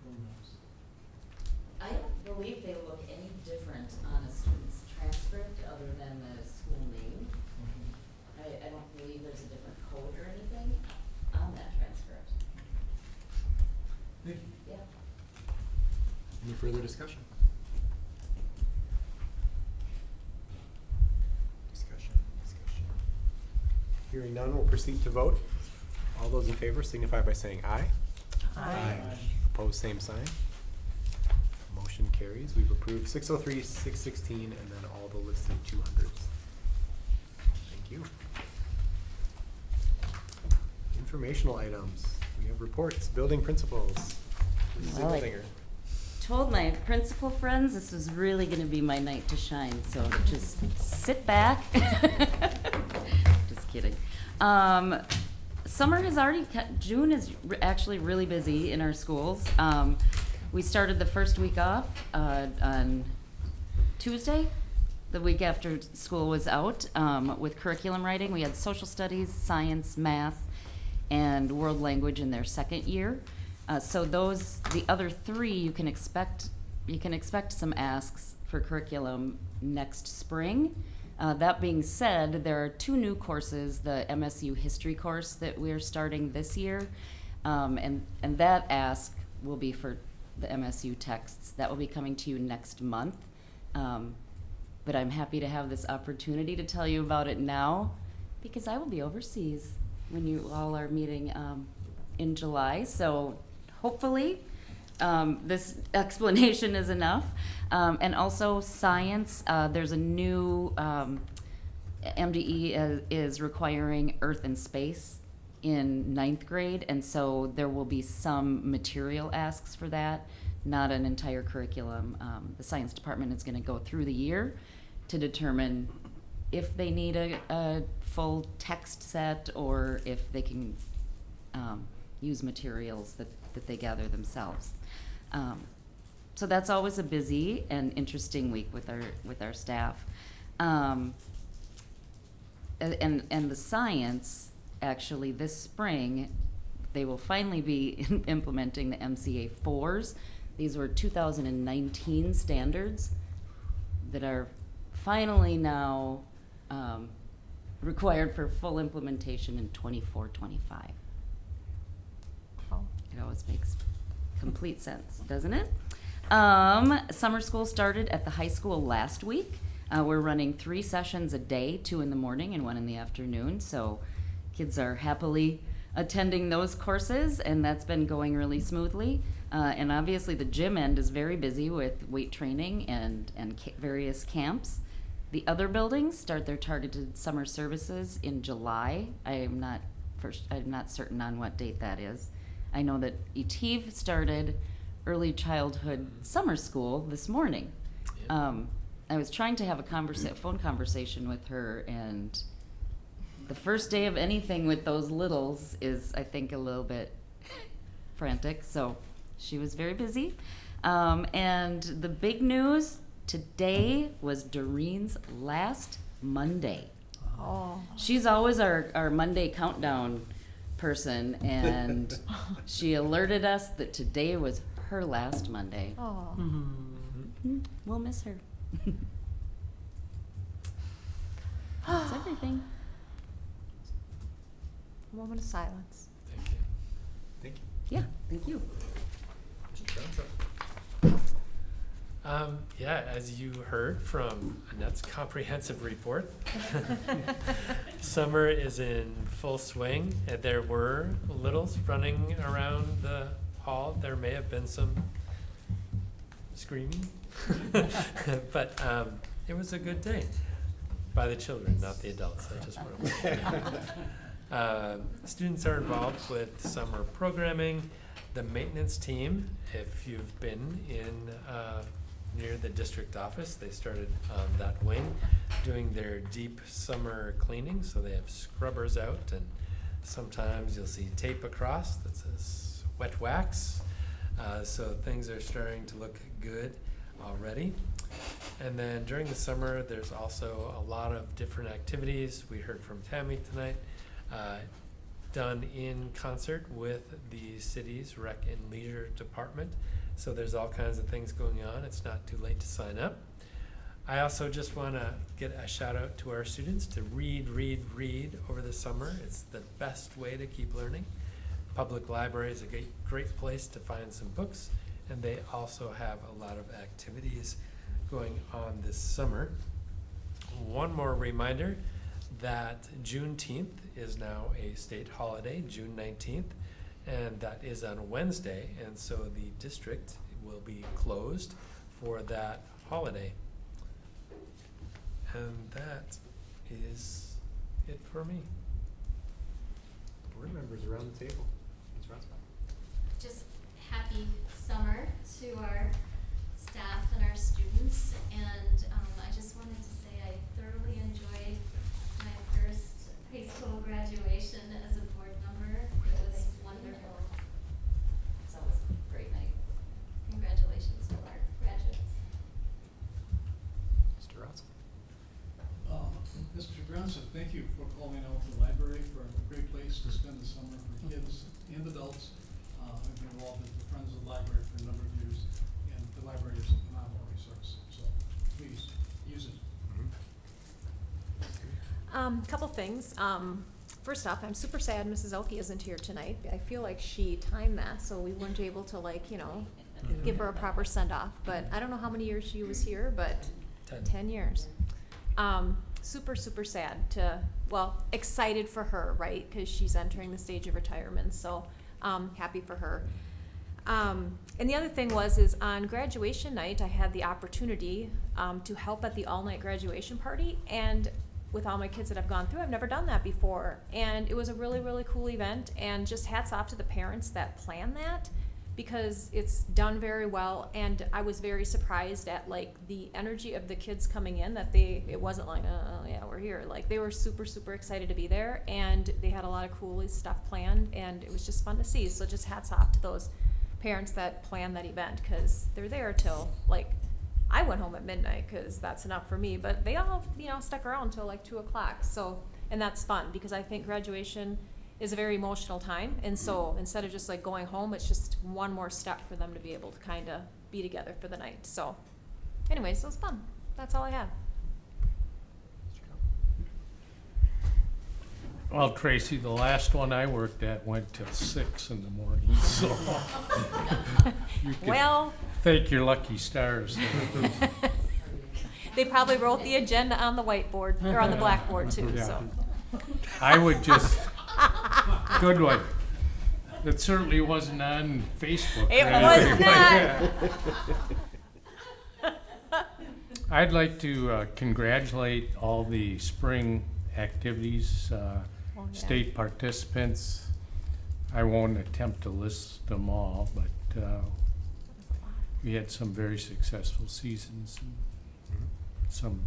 [SPEAKER 4] programs?
[SPEAKER 6] I don't believe they look any different on a student's transcript other than the school name. I don't believe there's a different code or anything on that transcript.
[SPEAKER 4] Thank you.
[SPEAKER 6] Yeah.
[SPEAKER 1] Any further discussion? Discussion. Hearing none, we'll proceed to vote. All those in favor signify by saying aye.
[SPEAKER 4] Aye.
[SPEAKER 1] Opposed, same sign. Motion carries. We've approved 603, 616, and then all the listed 200s. Thank you. Informational items. We have reports, building principals. Mrs.
[SPEAKER 6] Well, I
[SPEAKER 1] Engeldinger.
[SPEAKER 6] told my principal friends this was really going to be my night to shine, so just sit back. Just kidding. Summer has already, June is actually really busy in our schools. We started the first week off on Tuesday, the week after school was out, with curriculum writing. We had social studies, science, math, and world language in their second year. So the other three, you can expect some asks for curriculum next spring. That being said, there are 2 new courses, the MSU history course that we're starting this year, and that ask will be for the MSU texts. That will be coming to you next month. But I'm happy to have this opportunity to tell you about it now because I will be overseas when you all are meeting in July. So hopefully this explanation is enough. And also science, there's a new MDE is requiring Earth and Space in 9th grade, and so there will be some material asks for that, not an entire curriculum. The science department is going to go through the year to determine if they need a full text set or if they can use materials that they gather themselves. So that's always a busy and interesting week with our staff. And the science, actually this spring, they will finally be implementing the MCA 4s. These were 2019 standards that are finally now required for full implementation in 24-25.
[SPEAKER 3] Oh.
[SPEAKER 6] It always makes complete sense, doesn't it? Summer school started at the high school last week. We're running 3 sessions a day, 2 in the morning and 1 in the afternoon. So kids are happily attending those courses, and that's been going really smoothly. And obviously the gym end is very busy with weight training and various camps. The other buildings start their targeted summer services in July. I'm not certain on what date that is. I know that ETIV started early childhood summer school this morning. I was trying to have a phone conversation with her, and the first day of anything with those littles is, I think, a little bit frantic. So she was very busy. And the big news today was Doreen's last Monday.
[SPEAKER 3] Oh.
[SPEAKER 6] She's always our Monday countdown person, and she alerted us that today was her last Monday.
[SPEAKER 3] Oh.
[SPEAKER 6] We'll miss her. That's everything.
[SPEAKER 3] A moment of silence.
[SPEAKER 5] Thank you.
[SPEAKER 1] Thank you.
[SPEAKER 6] Yeah, thank you.
[SPEAKER 1] Mr. Johnson.
[SPEAKER 5] Yeah, as you heard from Annette's comprehensive report, summer is in full swing. And there were littles running around the hall. There may have been some screaming, but it was a good day by the children, not the adults. I just want to. Students are involved with summer programming. The maintenance team, if you've been in near the district office, they started on that wing doing their deep summer cleaning. So they have scrubbers out, and sometimes you'll see tape across that says wet wax. So things are starting to look good already. And then during the summer, there's also a lot of different activities. We heard from Tammy tonight. Done in concert with the city's Rec and Leisure Department. So there's all kinds of things going on. It's not too late to sign up. I also just want to get a shout out to our students to read over the summer. It's the best way to keep learning. Public library is a great place to find some books, and they also have a lot of activities going on this summer. One more reminder that Juneteenth is now a state holiday, June 19th, and that is on a Wednesday, and so the district will be closed for that holiday. And that is it for me.
[SPEAKER 1] Board members around the table. Ms. Ratzbach.
[SPEAKER 14] Just happy summer to our staff and our students, and I just wanted to say I thoroughly enjoyed my first high school graduation as a board member. It was wonderful. So it was a great night. Congratulations to our graduates.
[SPEAKER 1] Mr. Ratzbach.
[SPEAKER 4] Mr. Brownson, thank you for calling out the library for a great place to spend the summer for kids and adults. I've been involved with the Friends of the Library for a number of years, and the library is a phenomenal resource, so please use it.
[SPEAKER 3] Couple things. First off, I'm super sad Mrs. Elke isn't here tonight. I feel like she timed that, so we weren't able to, like, you know, give her a proper send-off. But I don't know how many years she was here, but 10 years. Super sad to, well, excited for her, right? Because she's entering the stage of retirement, so happy for her. And the other thing is on graduation night, I had the opportunity to help at the all-night graduation party, and with all my kids that I've gone through, I've never done that before. And it was a really, really cool event, and just hats off to the parents that planned that, because it's done very well. And I was very surprised at, like, the energy of the kids coming in, that it wasn't like, oh yeah, we're here. Like, they were super excited to be there, and they had a lot of cool stuff planned, and it was just fun to see. So just hats off to those parents that planned that event, because they're there till, like, I went home at midnight because that's enough for me, but they all, you know, stuck around till like 2 o'clock. So, and that's fun, because I think graduation is a very emotional time, and so instead of just like going home, it's just one more step for them to be able to kind of be together for the night. So anyways, it was fun. That's all I had.
[SPEAKER 12] Well, Tracy, the last one I worked at went till 6 in the morning, so you can
[SPEAKER 3] Well,
[SPEAKER 12] thank your lucky stars.
[SPEAKER 3] they probably wrote the agenda on the whiteboard, or on the blackboard too,
[SPEAKER 12] Yeah.
[SPEAKER 3] so.
[SPEAKER 12] I would just, good one. It certainly wasn't on Facebook.
[SPEAKER 3] It
[SPEAKER 12] or
[SPEAKER 3] was
[SPEAKER 12] anything
[SPEAKER 3] not.
[SPEAKER 12] like that. I'd like to congratulate all the spring activities,
[SPEAKER 3] yeah.
[SPEAKER 12] state participants. I won't attempt to list them all, but we had some very successful seasons, and some,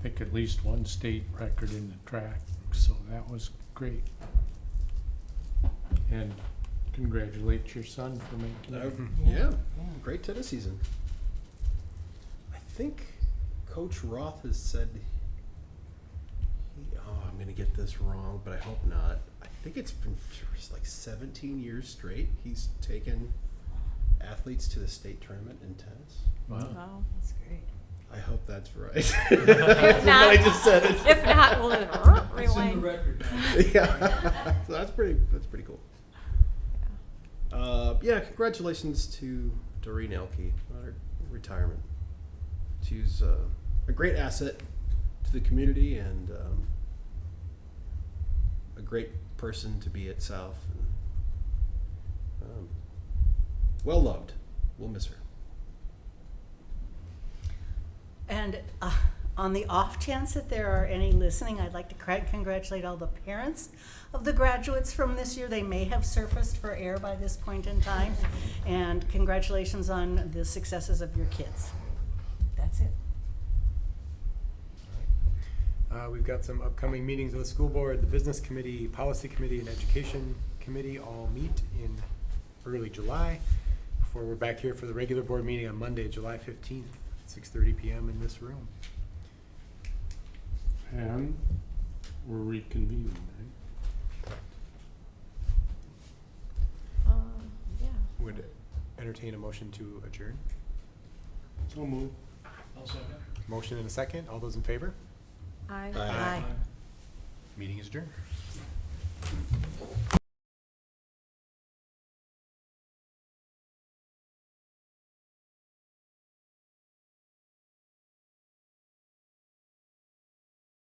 [SPEAKER 12] I think at least one state record in the track, so that was great. And congratulate your son for making it.
[SPEAKER 7] Yeah, great tennis season. I think Coach Roth has said, I'm going to get this wrong, but I hope not. I think it's been like 17 years straight he's taken athletes to the state tournament in tennis.
[SPEAKER 3] Wow, that's great.
[SPEAKER 7] I hope that's right.
[SPEAKER 3] If
[SPEAKER 7] But
[SPEAKER 3] not,
[SPEAKER 7] I just said it.
[SPEAKER 3] If not, we'll
[SPEAKER 4] It's in the
[SPEAKER 3] rewind.
[SPEAKER 4] record now.
[SPEAKER 7] Yeah, so that's pretty cool. Yeah, congratulations to Doreen Elke on her retirement. She's a great asset to the community and a great person to be at South. And, well loved. We'll miss her.
[SPEAKER 2] And on the off chance that there are any listening, I'd like to congratulate all the parents of the graduates from this year. They may have surfaced for air by this point in time. And congratulations on the successes of your kids. That's it.
[SPEAKER 1] We've got some upcoming meetings of the school board. The business committee, policy committee, and education committee all meet in early July before we're back here for the regular board meeting on Monday, July 15th, 6:30 p.m. in this room.
[SPEAKER 12] And we're reconvening, right?
[SPEAKER 3] Yeah.
[SPEAKER 1] Would entertain a motion to adjourn.
[SPEAKER 12] So move.
[SPEAKER 4] I'll second.
[SPEAKER 1] Motion and a second. All those in favor?
[SPEAKER 3] Aye.
[SPEAKER 1] Meeting is adjourned.